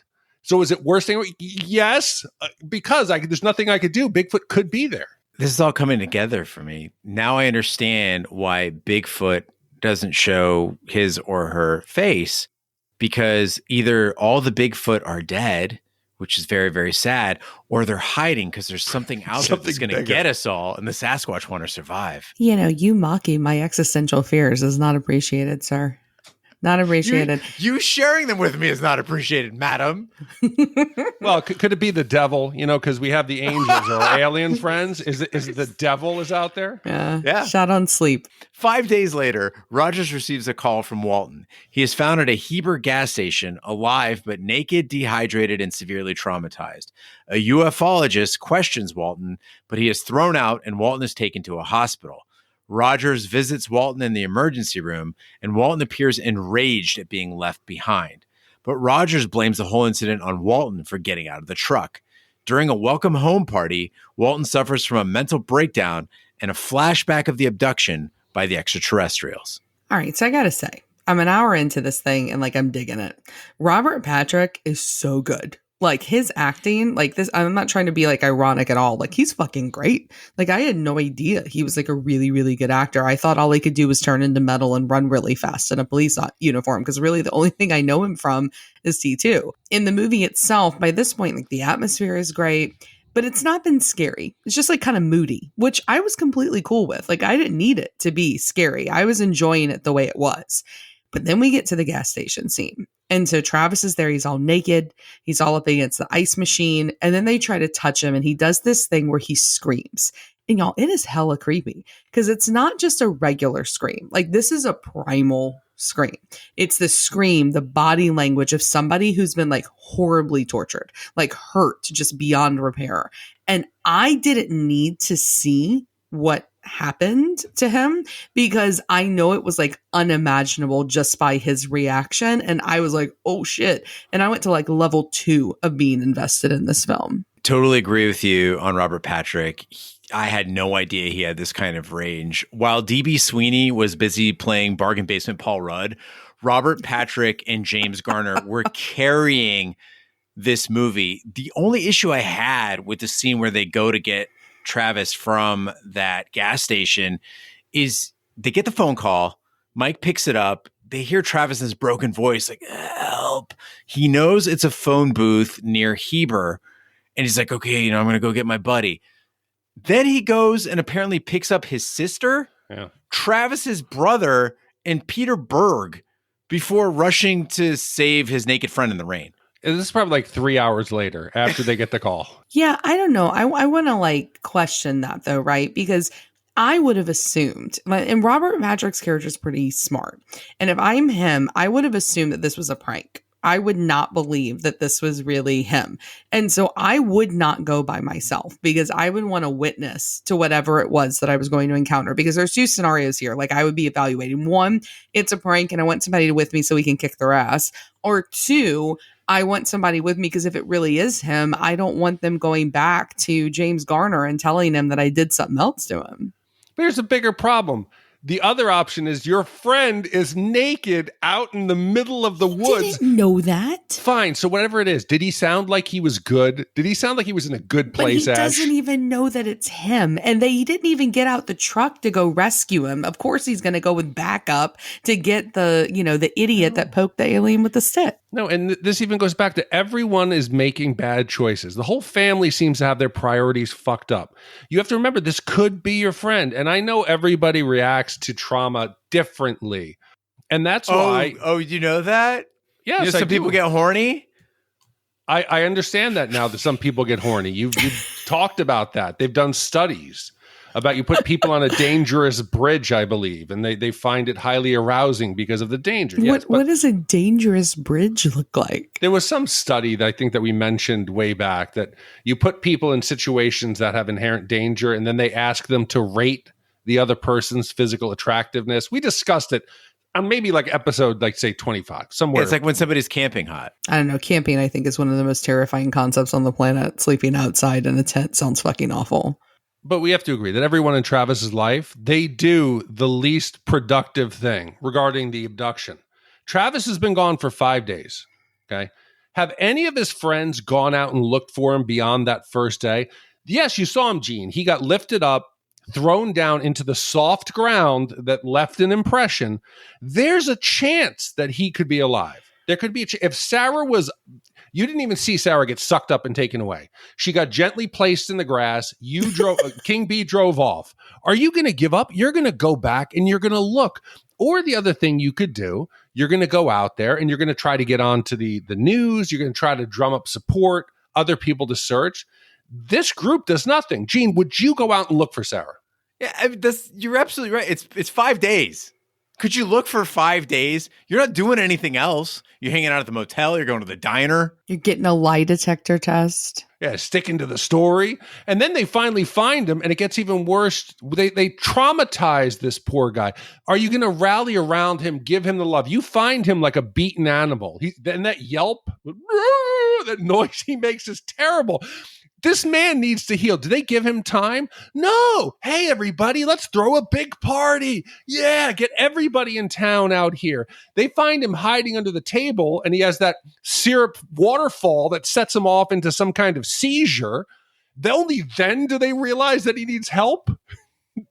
So is it worse thing? Yes, because there's nothing I could do. Bigfoot could be there. This is all coming together for me. Now I understand why Bigfoot doesn't show his or her face, because either all the Bigfoot are dead, which is very, very sad, or they're hiding because there's something out there that's going to get us all, and the Sasquatch want to survive. You mocking my existential fears is not appreciated, sir. Not appreciated. You sharing them with me is not appreciated, madam. Well, could it be the devil? Because we have the angels or alien friends. Is it the devil is out there? Yeah. Shot on sleep. 5 days later, Rogers receives a call from Walton. He is found at a Heber gas station, alive but naked, dehydrated, and severely traumatized. A ufologist questions Walton, but he is thrown out, and Walton is taken to a hospital. Rogers visits Walton in the emergency room, and Walton appears enraged at being left behind. But Rogers blames the whole incident on Walton for getting out of the truck. During a welcome home party, Walton suffers from a mental breakdown and a flashback of the abduction by the extraterrestrials. All right, so I gotta say, I'm an hour into this thing and I'm digging it. Robert Patrick is so good. Like his acting, like this, I'm not trying to be ironic at all. He's fucking great. I had no idea he was a really, really good actor. I thought all he could do was turn into metal and run really fast in a police uniform, because really the only thing I know him from is T2. In the movie itself, by this point, the atmosphere is great, but it's not been scary. It's just kind of moody, which I was completely cool with. I didn't need it to be scary. I was enjoying it the way it was. But then we get to the gas station scene. And so Travis is there. He's all naked. He's all up against the ice machine. And then they try to touch him. And he does this thing where he screams. And y'all, it is hella creepy because it's not just a regular scream. Like, this is a primal scream. It's the scream, the body language of somebody who's been like horribly tortured, like hurt just beyond repair. And I didn't need to see what happened to him because I know it was like unimaginable just by his reaction. And I was like, oh shit. And I went to like level 2 of being invested in this film. Totally agree with you on Robert Patrick. I had no idea he had this kind of range. While DB Sweeney was busy playing bargain basement Paul Rudd, Robert Patrick and James Garner were carrying this movie. The only issue I had with the scene where they go to get Travis from that gas station is they get the phone call. Mike picks it up. They hear Travis's broken voice, like, help. He knows it's a phone booth near Heber. And he's like, okay, I'm going to go get my buddy. Then he goes and apparently picks up his sister, Travis's brother, and Peter Berg before rushing to save his naked friend in the rain. This is probably like 3 hours later after they get the call. Yeah, I don't know. I want to like question that though, right? Because I would have assumed, and Robert Patrick's character is pretty smart. And if I'm him, I would have assumed that this was a prank. I would not believe that this was really him. And so I would not go by myself because I would want to witness to whatever it was that I was going to encounter, because there's 2 scenarios here. Like, I would be evaluating. 1, it's a prank and I want somebody with me so we can kick their ass. Or 2, I want somebody with me because if it really is him, I don't want them going back to James Garner and telling him that I did something else to him. But here's a bigger problem. The other option is your friend is naked out in the middle of the woods. Didn't know that. Fine. So whatever it is, did he sound like he was good? Did he sound like he was in a good place, But he Ash? doesn't even know that it's him. And he didn't even get out the truck to go rescue him. Of course, he's going to go with backup to get the idiot that poked the alien with the stick. No, and this even goes back to everyone is making bad choices. The whole family seems to have their priorities fucked up. You have to remember, this could be your friend. And I know everybody reacts to trauma differently. And that's why... Oh, you know that? Yes, some people get horny? I understand that now that some people get horny. You've talked about that. They've done studies about you put people on a dangerous bridge, I believe, and they find it highly arousing because of the danger. Yes, what does a dangerous bridge look like? There was some study that I think that we mentioned way back that you put people in situations that have inherent danger, and then they ask them to rate the other person's physical attractiveness. We discussed it on maybe like episode, like say 25, somewhere. It's like when somebody's camping hot. I don't know. Camping, I think, is one of the most terrifying concepts on the planet. Sleeping outside in a tent sounds fucking awful. But we have to agree that everyone in Travis's life, they do the least productive thing regarding the abduction. Travis has been gone for 5 days. Okay. Have any of his friends gone out and looked for him beyond that first day? Yes, you saw him, Gene. He got lifted up, thrown down into the soft ground that left an impression. There's a chance that he could be alive. There could be if Sarah was... You didn't even see Sarah get sucked up and taken away. She got gently placed in the grass. You drove. King B drove off. Are you going to give up? You're going to go back and you're going to look. Or the other thing you could do, you're going to go out there and you're going to try to get onto the news. You're going to try to drum up support, other people to search. This group does nothing. Gene, would you go out and look for Sarah? Yeah, you're absolutely right. It's 5 days. Could you look for 5 days? You're not doing anything else. You're hanging out at the motel. You're going to the diner. You're getting a lie detector test. Yeah, sticking to the story. And then they finally find him, and it gets even worse. They traumatize this poor guy. Are you going to rally around him, give him the love? You find him like a beaten animal. And that yelp, that noise he makes is terrible. This man needs to heal. Do they give him time? No. Hey, everybody, let's throw a big party. Yeah, get everybody in town out here. They find him hiding under the table, and he has that syrup waterfall that sets him off into some kind of seizure. Only then do they realize that he needs help.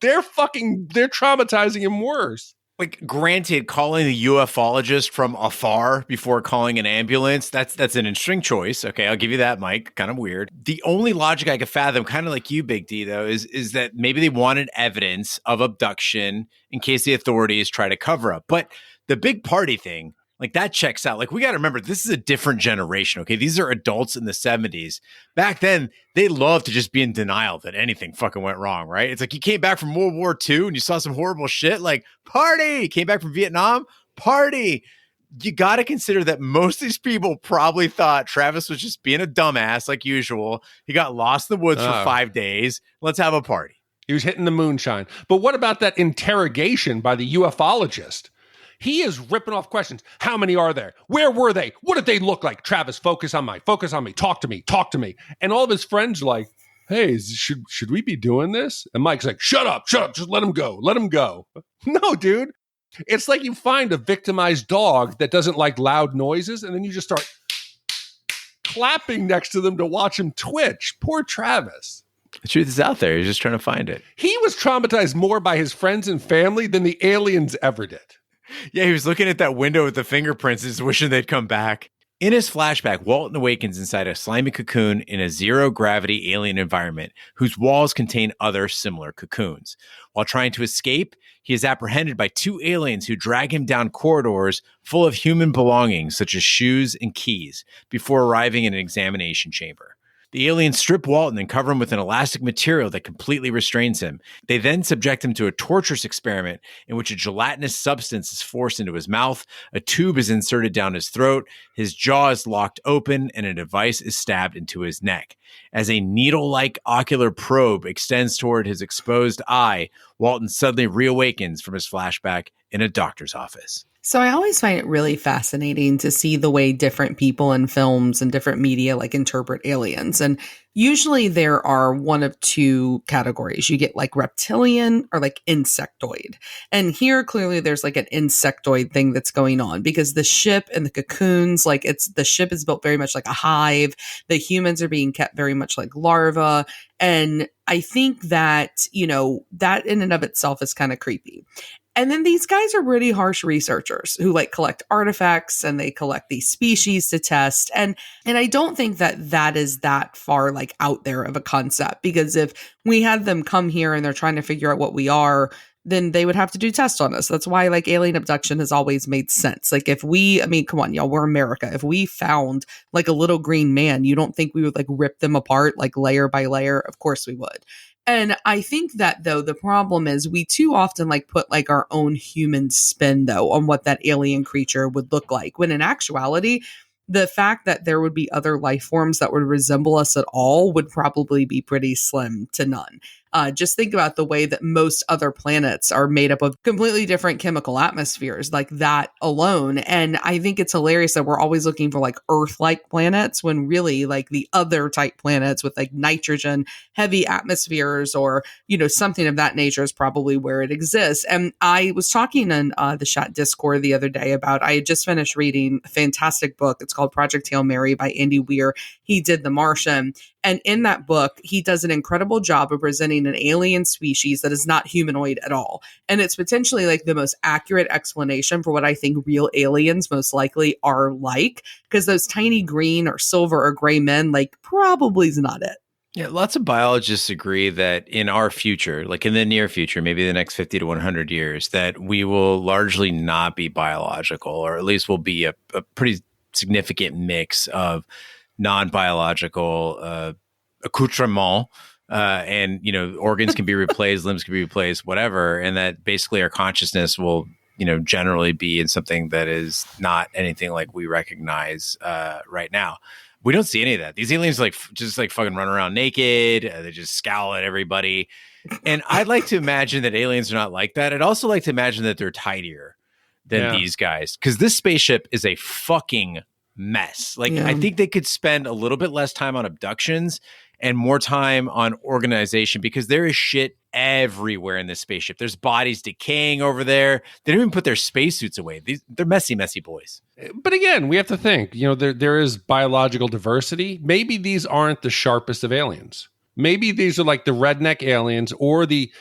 They're traumatizing him worse. Like, granted, calling the ufologist from afar before calling an ambulance, that's an interesting choice. Okay, I'll give you that, Mike. Kind of weird. The only logic I could fathom, kind of like you, Big D, though, is that maybe they wanted evidence of abduction in case the authorities try to cover up. But the big party thing, Like that checks out. Like we got to remember, this is a different generation. Okay. These are adults in the 70s. Back then, they loved to just be in denial that anything fucking went wrong, right? It's like you came back from World War II and you saw some horrible shit, like party. Came back from Vietnam, party. You got to consider that most of these people probably thought Travis was just being a dumbass like usual. He got lost in the woods for 5 days. Let's have a party. He was hitting the moonshine. But what about that interrogation by the ufologist? He is ripping off questions. How many are there? Where were they? What did they look like? Travis, focus on me. Talk to me. And all of his friends are like, hey, should we be doing this? And Mike's like, shut up. Just let him go. No, dude. It's like you find a victimized dog that doesn't like loud noises, and then you just start clapping next to them to watch him twitch. Poor Travis. The truth is out there. He's just trying to find it. He was traumatized more by his friends and family than the aliens ever did. Yeah, he was looking at that window with the fingerprints, just wishing they'd come back. In his flashback, Walton awakens inside a slimy cocoon in a zero-gravity alien environment whose walls contain other similar cocoons. While trying to escape, he is apprehended by 2 aliens who drag him down corridors full of human belongings, such as shoes and keys, before arriving in an examination chamber. The aliens strip Walton and cover him with an elastic material that completely restrains him. They then subject him to a torturous experiment in which a gelatinous substance is forced into his mouth, a tube is inserted down his throat, his jaw is locked open, and a device is stabbed into his neck. As a needle-like ocular probe extends toward his exposed eye, Walton suddenly reawakens from his flashback in a doctor's office. So I always find it really fascinating to see the way different people in films and different media like interpret aliens. And usually there are one of 2 categories. You get like reptilian or like insectoid. And here clearly there's like an insectoid thing that's going on because the ship and the cocoons, like the ship is built very much like a hive. The humans are being kept very much like larvae. And I think that, that in and of itself is kind of creepy. And then these guys are really harsh researchers who like collect artifacts and they collect these species to test. And I don't think that is that far like out there of a concept, because if we had them come here and they're trying to figure out what we are, then they would have to do tests on us. That's why like alien abduction has always made sense. Like come on, y'all, we're America. If we found like a little green man, you don't think we would like rip them apart like layer by layer? Of course we would. And I think that, though, the problem is we too often like put like our own human spin, though, on what that alien creature would look like, when in actuality, the fact that there would be other life forms that would resemble us at all would probably be pretty slim to none. Just think about the way that most other planets are made up of completely different chemical atmospheres, like that alone. And I think it's hilarious that we're always looking for like Earth-like planets when really like the other type planets with like nitrogen, heavy atmospheres, or, something of that nature is probably where it exists. And I was talking in the Shat Discord the other day about, I had just finished reading a fantastic book. It's called Project Hail Mary by Andy Weir. He did The Martian. And in that book, he does an incredible job of presenting an alien species that is not humanoid at all. And it's potentially like the most accurate explanation for what I think real aliens most likely are like, because those tiny green or silver or gray men, like, probably is not it. Yeah, lots of biologists agree that in our future, like in the near future, maybe the next 50 to 100 years, that we will largely not be biological, or at least will be a pretty significant mix of non-biological accoutrement, and organs can be replaced, limbs can be replaced, whatever, and that basically our consciousness will generally be in something that is not anything like we recognize right now. We don't see any of that. These aliens just fucking run around naked. They just scowl at everybody. And I'd like to imagine that aliens are not like that. I'd also like to imagine that they're tidier than these guys, because this spaceship is a fucking mess. I think they could spend a little bit less time on abductions and more time on organization, because there is shit everywhere in this spaceship. There's bodies decaying over there. They don't even put their spacesuits away. They're messy, messy boys. But again, we have to think, there is biological diversity. Maybe these aren't the sharpest of aliens. Maybe these are like the redneck aliens, or the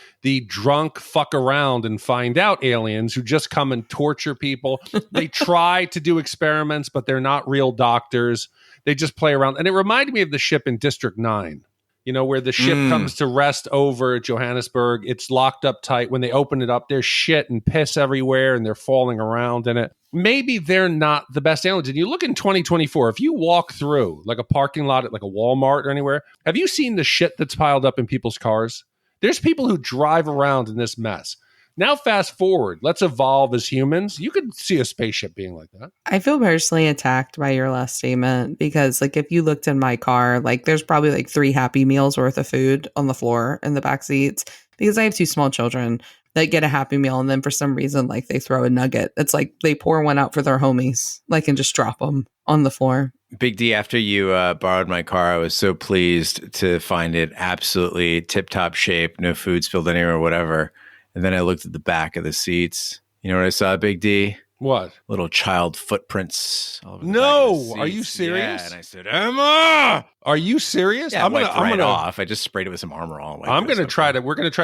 drunk fuck around and find out aliens who just come and torture people. They try to do experiments, but they're not real doctors. They just play around. And it reminded me of the ship in District 9. You know, where the ship comes to rest over Johannesburg. It's locked up tight. When they open it up, there's shit and piss everywhere and they're falling around in it. Maybe they're not the best aliens. And you look in 2024, if you walk through like a parking lot at like a Walmart or anywhere, have you seen the shit that's piled up in people's cars? There's people who drive around in this mess. Now, fast forward, let's evolve as humans. You could see a spaceship being like that. I feel personally attacked by your last statement because, like, if you looked in my car, like, there's probably like 3 Happy Meals worth of food on the floor in the back seats because I have 2 small children that get a Happy Meal and then for some reason, like, they throw a nugget. It's like they pour one out for their homies, like, and just drop them on the floor. Big D, after you borrowed my car, I was so pleased to find it absolutely tip-top shape, no food spilled anywhere or whatever. And then I looked at the back of the seats. You know what I saw, Big D? What? Little child footprints. All over the back of the No, seats. are you serious? Yeah, and I said, Emma! Are you serious? Yeah, I'm gonna off. I just sprayed it with some Armor All. We're going to try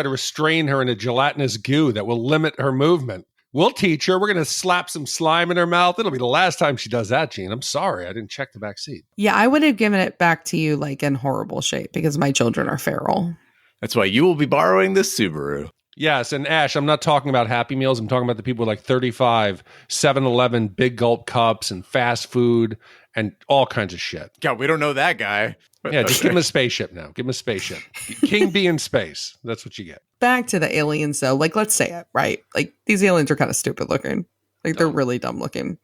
to restrain her in a gelatinous goo that will limit her movement. We'll teach her. We're going to slap some slime in her mouth. It'll be the last time she does that, Gene. I'm sorry. I didn't check the back seat. Yeah, I would have given it back to you like in horrible shape because my children are feral. That's why you will be borrowing this Subaru. Yes, and Ash, I'm not talking about Happy Meals. I'm talking about the people with like 35 7-Eleven big gulp cups and fast food and all kinds of shit. God, we don't know that guy. Yeah, just give him a spaceship now. Give him a spaceship. King B in space. That's what you get. Back to the aliens, though. Like, let's say it, right? Like, these aliens are kind of stupid looking. Like, they're really dumb looking.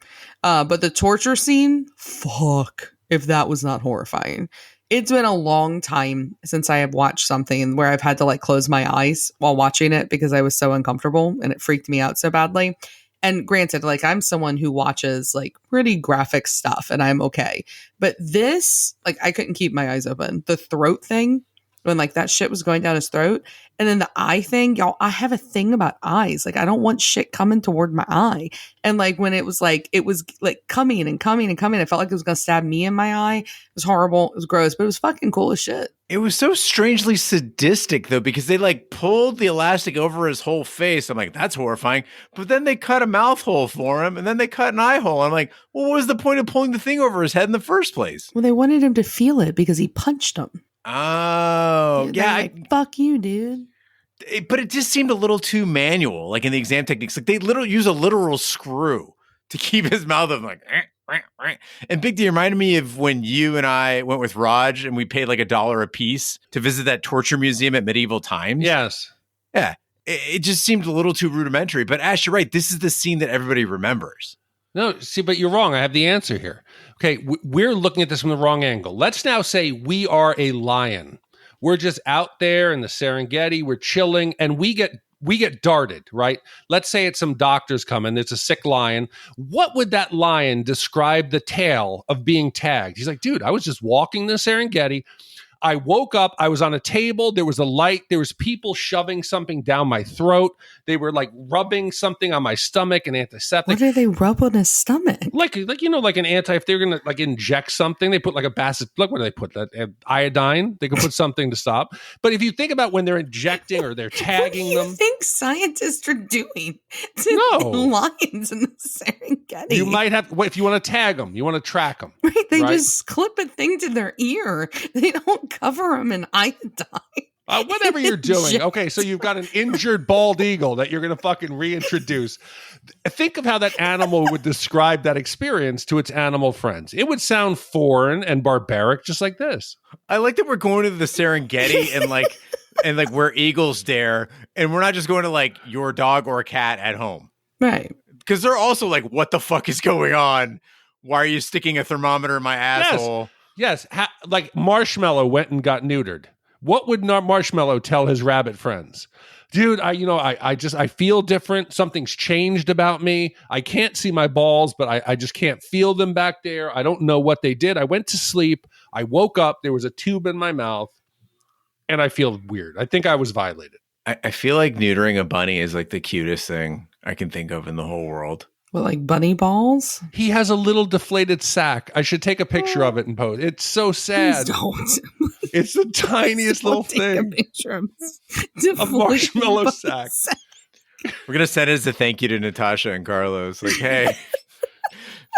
But the torture scene, fuck, if that was not horrifying. It's been a long time since I have watched something where I've had to like close my eyes while watching it because I was so uncomfortable and it freaked me out so badly. And granted, like I'm someone who watches like pretty graphic stuff and I'm okay. But this, like I couldn't keep my eyes open. The throat thing, when like that shit was going down his throat. And then the eye thing, y'all, I have a thing about eyes. Like I don't want shit coming toward my eye. And like when it was like coming and coming and coming, I felt like it was going to stab me in my eye. It was horrible. It was gross, but it was fucking cool as shit. It was so strangely sadistic though, because they like pulled the elastic over his whole face. I'm like, that's horrifying. But then they cut a mouth hole for him and then they cut an eye hole. I'm like, well, what was the point of pulling the thing over his head in the first place? Well, they wanted him to feel it because he punched him. Oh, yeah. Like, fuck you, dude. But it just seemed a little too manual, like in the exam techniques. Like they literally use a literal screw to keep his mouth open, like. And Big D reminded me of when you and I went with Raj and we paid like $1 a piece to visit that torture museum at medieval times. Yes. Yeah. It just seemed a little too rudimentary. But Ash, you're right. This is the scene that everybody remembers. No, see, but you're wrong. I have the answer here. Okay, we're looking at this from the wrong angle. Let's now say we are a lion. We're just out there in the Serengeti. We're chilling, and we get darted, right? Let's say it's some doctors coming. There's a sick lion. What would that lion describe the tale of being tagged? He's like, dude, I was just walking the Serengeti. I woke up, I was on a table, there was a light, there was people shoving something down my throat. They were like rubbing something on my stomach, an antiseptic. What do they rub on his stomach? Like you know, like an if they're gonna like inject something, they put like a basket. Look, what do they put? That iodine. They could put something to stop. But if you think about when they're injecting or they're tagging what do you them, think scientists are doing to lions in the Serengeti? You might have. If you want to tag them, you want to track them. Right? They just clip a thing to their ear. They don't cover them in iodine. Whatever you're doing. Okay, so you've got an injured bald eagle that you're going to fucking reintroduce. Think of how that animal would describe that experience to its animal friends. It would sound foreign and barbaric, just like this. I like that we're going to the Serengeti and like we're eagles dare, and we're not just going to like your dog or a cat at home. Right. Because they're also like, what the fuck is going on? Why are you sticking a thermometer in my asshole? Yes. Like Marshmallow went and got neutered. What would Marshmallow tell his rabbit friends? Dude, I feel different. Something's changed about me. I can't see my balls, but I just can't feel them back there. I don't know what they did. I went to sleep. I woke up. There was a tube in my mouth, and I feel weird. I think I was violated. I feel like neutering a bunny is like the cutest thing I can think of in the whole world. What, like bunny balls? He has a little deflated sack. I should take a picture of it and post. It's so sad. Please don't. It's the tiniest little thing. A picture of a marshmallow sack. We're going to send it as a thank you to Natasha and Carlos. Like, hey,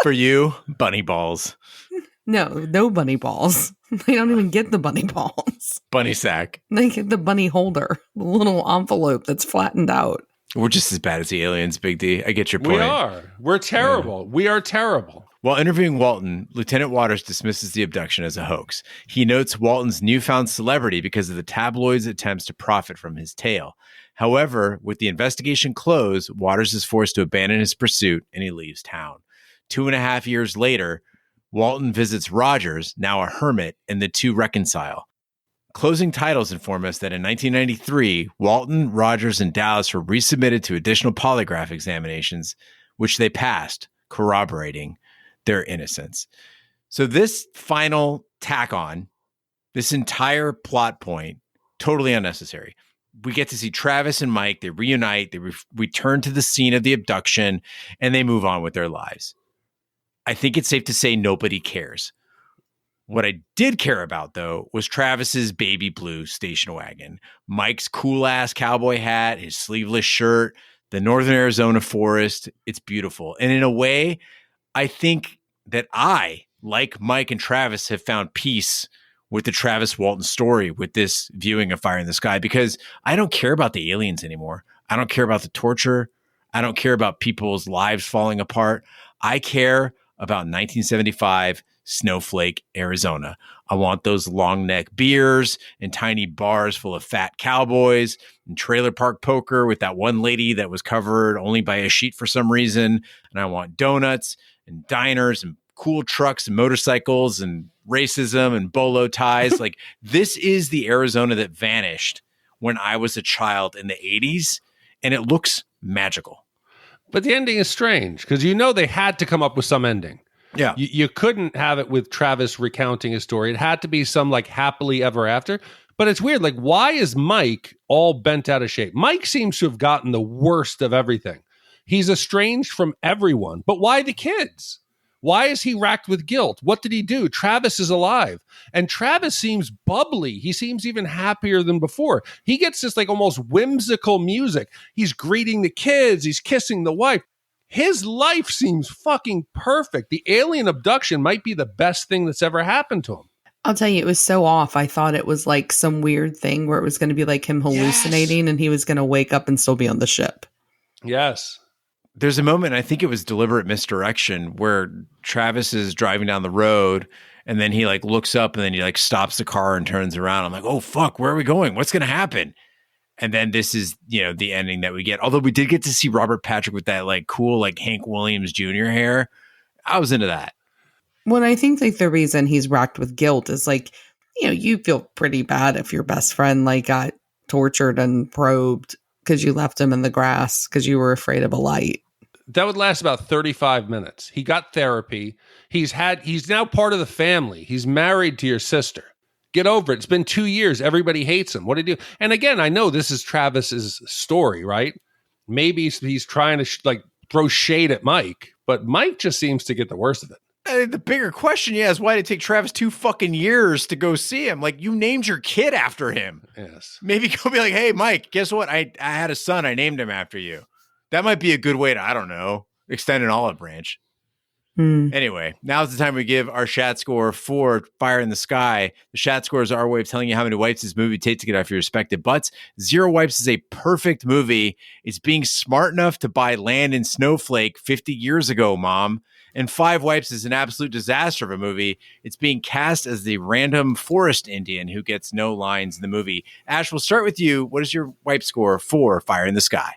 for you, bunny balls. No bunny balls. They don't even get the bunny balls. Bunny sack. They get the bunny holder, the little envelope that's flattened out. We're just as bad as the aliens, Big D. I get your point. We are. We're terrible. Yeah. We are terrible. While interviewing Walton, Lieutenant Waters dismisses the abduction as a hoax. He notes Walton's newfound celebrity because of the tabloids' attempts to profit from his tale. However, with the investigation closed, Waters is forced to abandon his pursuit and he leaves town. 2.5 years later, Walton visits Rogers, now a hermit, and the two reconcile. Closing titles inform us that in 1993, Walton, Rogers, and Dallas were resubmitted to additional polygraph examinations, which they passed, corroborating their innocence. So this final tack on, this entire plot point, totally unnecessary. We get to see Travis and Mike, they reunite, they return to the scene of the abduction, and they move on with their lives. I think it's safe to say nobody cares. What I did care about, though, was Travis's baby blue station wagon, Mike's cool-ass cowboy hat, his sleeveless shirt, the Northern Arizona forest. It's beautiful. And in a way, I think that I, like Mike and Travis, have found peace with the Travis Walton story with this viewing of Fire in the Sky, because I don't care about the aliens anymore. I don't care about the torture. I don't care about people's lives falling apart. I care about 1975 Snowflake, Arizona. I want those long neck beers and tiny bars full of fat cowboys and trailer park poker with that one lady that was covered only by a sheet for some reason. And I want donuts and diners and cool trucks and motorcycles and racism and bolo ties. Like, this is the Arizona that vanished when I was a child in the 80s, and it looks magical. But the ending is strange because they had to come up with some ending. Yeah. You couldn't have it with Travis recounting his story. It had to be some like happily ever after. But it's weird. Like, why is Mike all bent out of shape? Mike seems to have gotten the worst of everything. He's estranged from everyone. But why the kids? Why is he racked with guilt? What did he do? Travis is alive. And Travis seems bubbly. He seems even happier than before. He gets this like almost whimsical music. He's greeting the kids. He's kissing the wife. His life seems fucking perfect. The alien abduction might be the best thing that's ever happened to him. I'll tell you, it was so off. I thought it was like some weird thing where it was going to be like him hallucinating and he was going to wake up and still be on the ship. Yes. There's a moment, I think it was deliberate misdirection, where Travis is driving down the road and then he like looks up and then he like stops the car and turns around. I'm like, oh fuck, where are we going? What's going to happen? And then this is, the ending that we get. Although we did get to see Robert Patrick with that like cool, like Hank Williams Jr. hair. I was into that. Well, I think like the reason he's racked with guilt is like, you feel pretty bad if your best friend like got tortured and probed because you left him in the grass because you were afraid of a light. That would last about 35 minutes. He got therapy. He's now part of the family. He's married to your sister. Get over it. It's been 2 years. Everybody hates him. What did he do? And again, I know this is Travis's story, right? Maybe he's trying to throw shade at Mike, but Mike just seems to get the worst of it. I think the bigger question, is why did it take Travis 2 fucking years to go see him? Like, you named your kid after him. Yes. Maybe go be like, hey, Mike, guess what? I had a son. I named him after you. That might be a good way to, I don't know, extend an olive branch. Anyway, now's the time we give our Shat score for Fire in the Sky. The Shat score is our way of telling you how many wipes this movie takes to get off your respective butts. 0 wipes is a perfect movie. It's being smart enough to buy land in Snowflake 50 years ago, Mom. And 5 wipes is an absolute disaster of a movie. It's being cast as the random forest Indian who gets no lines in the movie. Ash, we'll start with you. What is your wipe score for Fire in the Sky?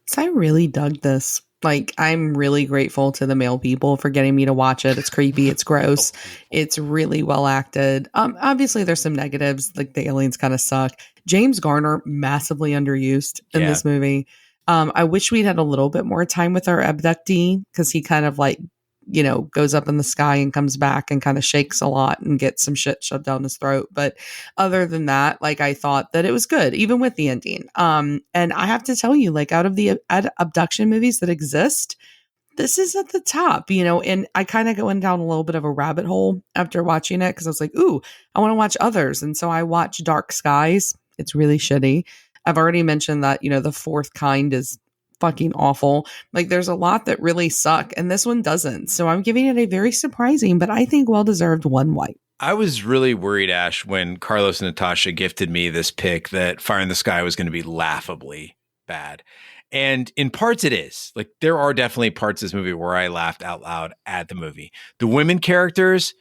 So I really dug this. Like, I'm really grateful to the male people for getting me to watch it. It's creepy. It's gross. It's really well acted. Obviously, there's some negatives. Like, the aliens kind of suck. James Garner, massively underused in this movie. I wish we'd had a little bit more time with our abductee because he kind of like, goes up in the sky and comes back and kind of shakes a lot and gets some shit shoved down his throat. But other than that, like, I thought that it was good, even with the ending. And I have to tell you, like, out of the abduction movies that exist, this is at the top, and I kind of went down a little bit of a rabbit hole after watching it because I was like, ooh, I want to watch others. And so I watched Dark Skies. It's really shitty. I've already mentioned that, The Fourth Kind is fucking awful. Like, there's a lot that really suck, and this one doesn't. So I'm giving it a very surprising, but I think well-deserved 1 wipe. I was really worried, Ash, when Carlos and Natasha gifted me this pick that Fire in the Sky was going to be laughably bad. And in parts it is. Like, there are definitely parts of this movie where I laughed out loud at the movie. The women characters,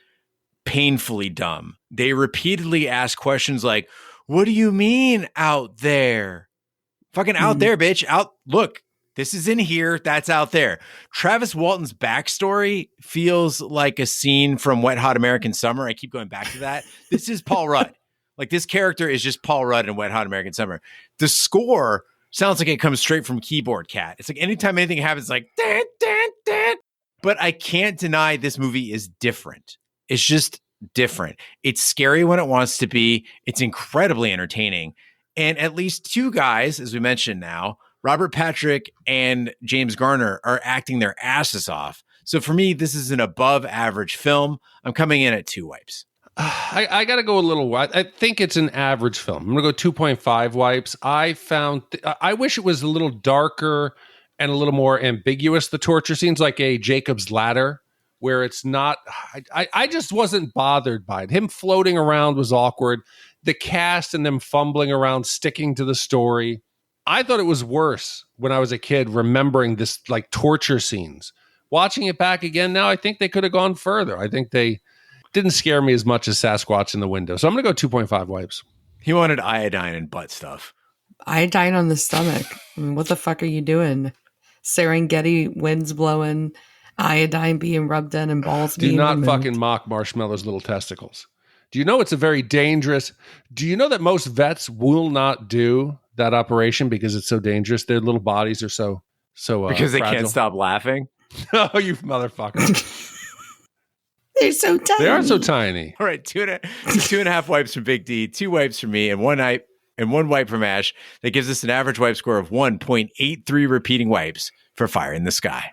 painfully dumb. They repeatedly ask questions like, what do you mean out there? Fucking out there, bitch. Out. Look, this is in here. That's out there. Travis Walton's backstory feels like a scene from Wet Hot American Summer. I keep going back to that. This is Paul Rudd. Like, this character is just Paul Rudd in Wet Hot American Summer. The score sounds like it comes straight from Keyboard Cat. It's like anytime anything happens, it's like, dun, dun, dun. But I can't deny this movie is different. It's just different. It's scary when it wants to be. It's incredibly entertaining. And at least 2 guys, as we mentioned now, Robert Patrick and James Garner, are acting their asses off. So for me, this is an above average film. I'm coming in at 2 wipes. I got to go a little. I think it's an average film. I'm going to go 2.5 wipes. I wish it was a little darker and a little more ambiguous. The torture scenes, like a Jacob's Ladder, where it's not. I just wasn't bothered by it. Him floating around was awkward. The cast and them fumbling around, sticking to the story. I thought it was worse when I was a kid, remembering this like torture scenes. Watching it back again now, I think they could have gone further. I think they didn't scare me as much as Sasquatch in the Window. So I'm going to go 2.5 wipes. He wanted iodine and butt stuff. Iodine on the stomach. I mean, what the fuck are you doing? Serengeti winds blowing, iodine being rubbed in, and balls being removed. Do not fucking mock Marshmallow's little testicles. Do you know it's a very dangerous... Do you know that most vets will not do that operation because it's so dangerous? Their little bodies are so because they fragile. can't stop laughing? Oh, you motherfucker. They're so tiny. They are so tiny. All right, 2.5 wipes from Big D, 2 wipes from me, and 1 wipe from Ash. That gives us an average wipe score of 1.83 repeating wipes for Fire in the Sky.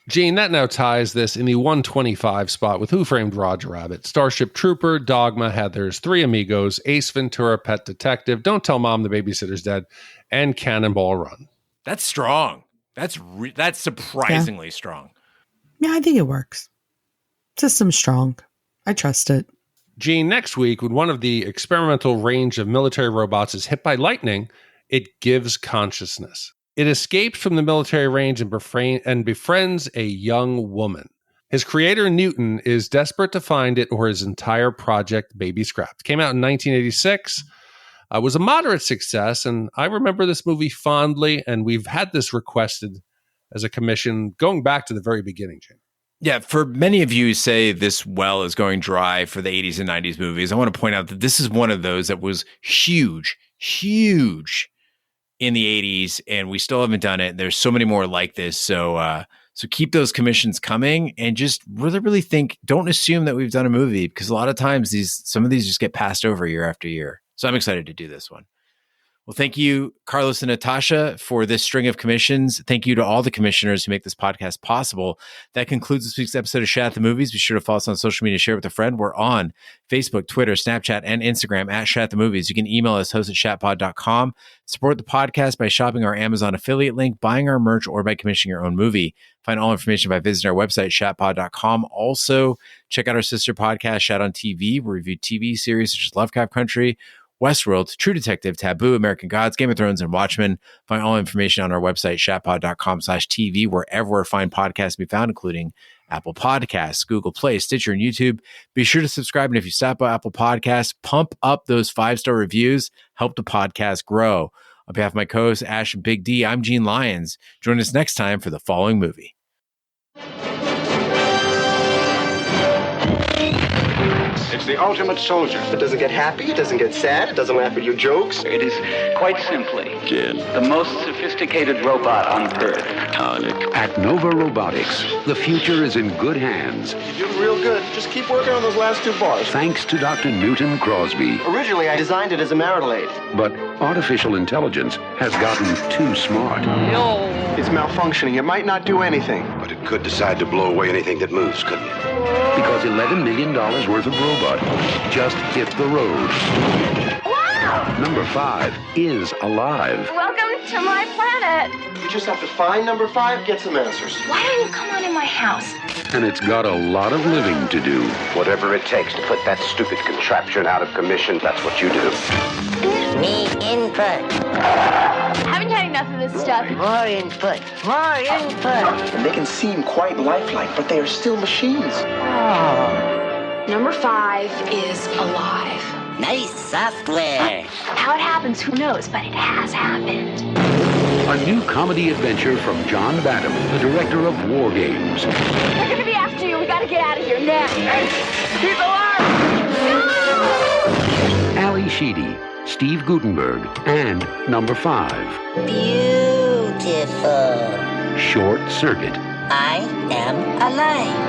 Gene, that now ties this in the 125 spot with Who Framed Roger Rabbit, Starship Trooper, Dogma, Heathers, Three Amigos, Ace Ventura, Pet Detective, Don't Tell Mom the Babysitter's Dead, and Cannonball Run. That's strong. That's surprisingly strong. Yeah, I think it works. System strong. I trust it. Gene, next week, when one of the experimental range of military robots is hit by lightning, it gives consciousness. It escapes from the military range and befriends a young woman. His creator, Newton, is desperate to find it or his entire project may be scrapped. Came out in 1986. Was a moderate success, and I remember this movie fondly, and we've had this requested as a commission going back to the very beginning, Jim. Yeah, for many of you who say this well is going dry for the 80s and 90s movies, I want to point out that this is one of those that was huge in the 80s, and we still haven't done it. There's so many more like this. So keep those commissions coming, and just really think, don't assume that we've done a movie, because a lot of times some of these just get passed over year after year. So I'm excited to do this one. Well, thank you, Carlos and Natasha, for this string of commissions. Thank you to all the commissioners who make this podcast possible. That concludes this week's episode of Shat the Movies. Be sure to follow us on social media, share with a friend. We're on Facebook, Twitter, Snapchat, and Instagram at Shat the Movies. You can email us, host@shatpod.com. Support the podcast by shopping our Amazon affiliate link, buying our merch, or by commissioning your own movie. Find all information by visiting our website, shatpod.com. Also, check out our sister podcast, Shat on TV. We review TV series such as Lovecraft Country, Westworld, True Detective, Taboo, American Gods, Game of Thrones, and Watchmen. Find all information on our website, shatpod.com/TV, wherever fine podcasts can be found, including Apple Podcasts, Google Play, Stitcher, and YouTube. Be sure to subscribe. And if you stop by Apple Podcasts, pump up those 5-star reviews. Help the podcast grow. On behalf of my co-hosts, Ash and Big D, I'm Gene Lyons. Join us next time for the following movie. It's the ultimate soldier. It doesn't get happy, it doesn't get sad, it doesn't laugh at your jokes. It is quite simply the most sophisticated robot on Earth. At Nova Robotics, the future is in good hands. You're doing real good. Just keep working on those last 2 bars. Thanks to Dr. Newton Crosby. Originally, I designed it as a marital aid. But artificial intelligence has gotten too smart. It's malfunctioning. It might not do anything. But it could decide to blow away anything that moves, couldn't it? Because $11 million worth of robot just hit the road. Wow! Number 5 is alive. Welcome to my planet. You just have to find number 5, get some answers. Why don't you come on in my house? And it's got a lot of living to do. Whatever it takes to put that stupid contraption out of commission, that's what you do. Need input. Haven't you had enough of this stuff? More input. More input. And they can seem quite lifelike, but they are still machines. Oh. Number 5 is alive. Nice software. How it happens, who knows, but it has happened. A new comedy adventure from John Badham, the director of War Games. They're gonna be after you. We gotta get out of here now. He's alive! No! Ali Sheedy, Steve Guttenberg, and number 5. Beautiful. Short Circuit. I am alive.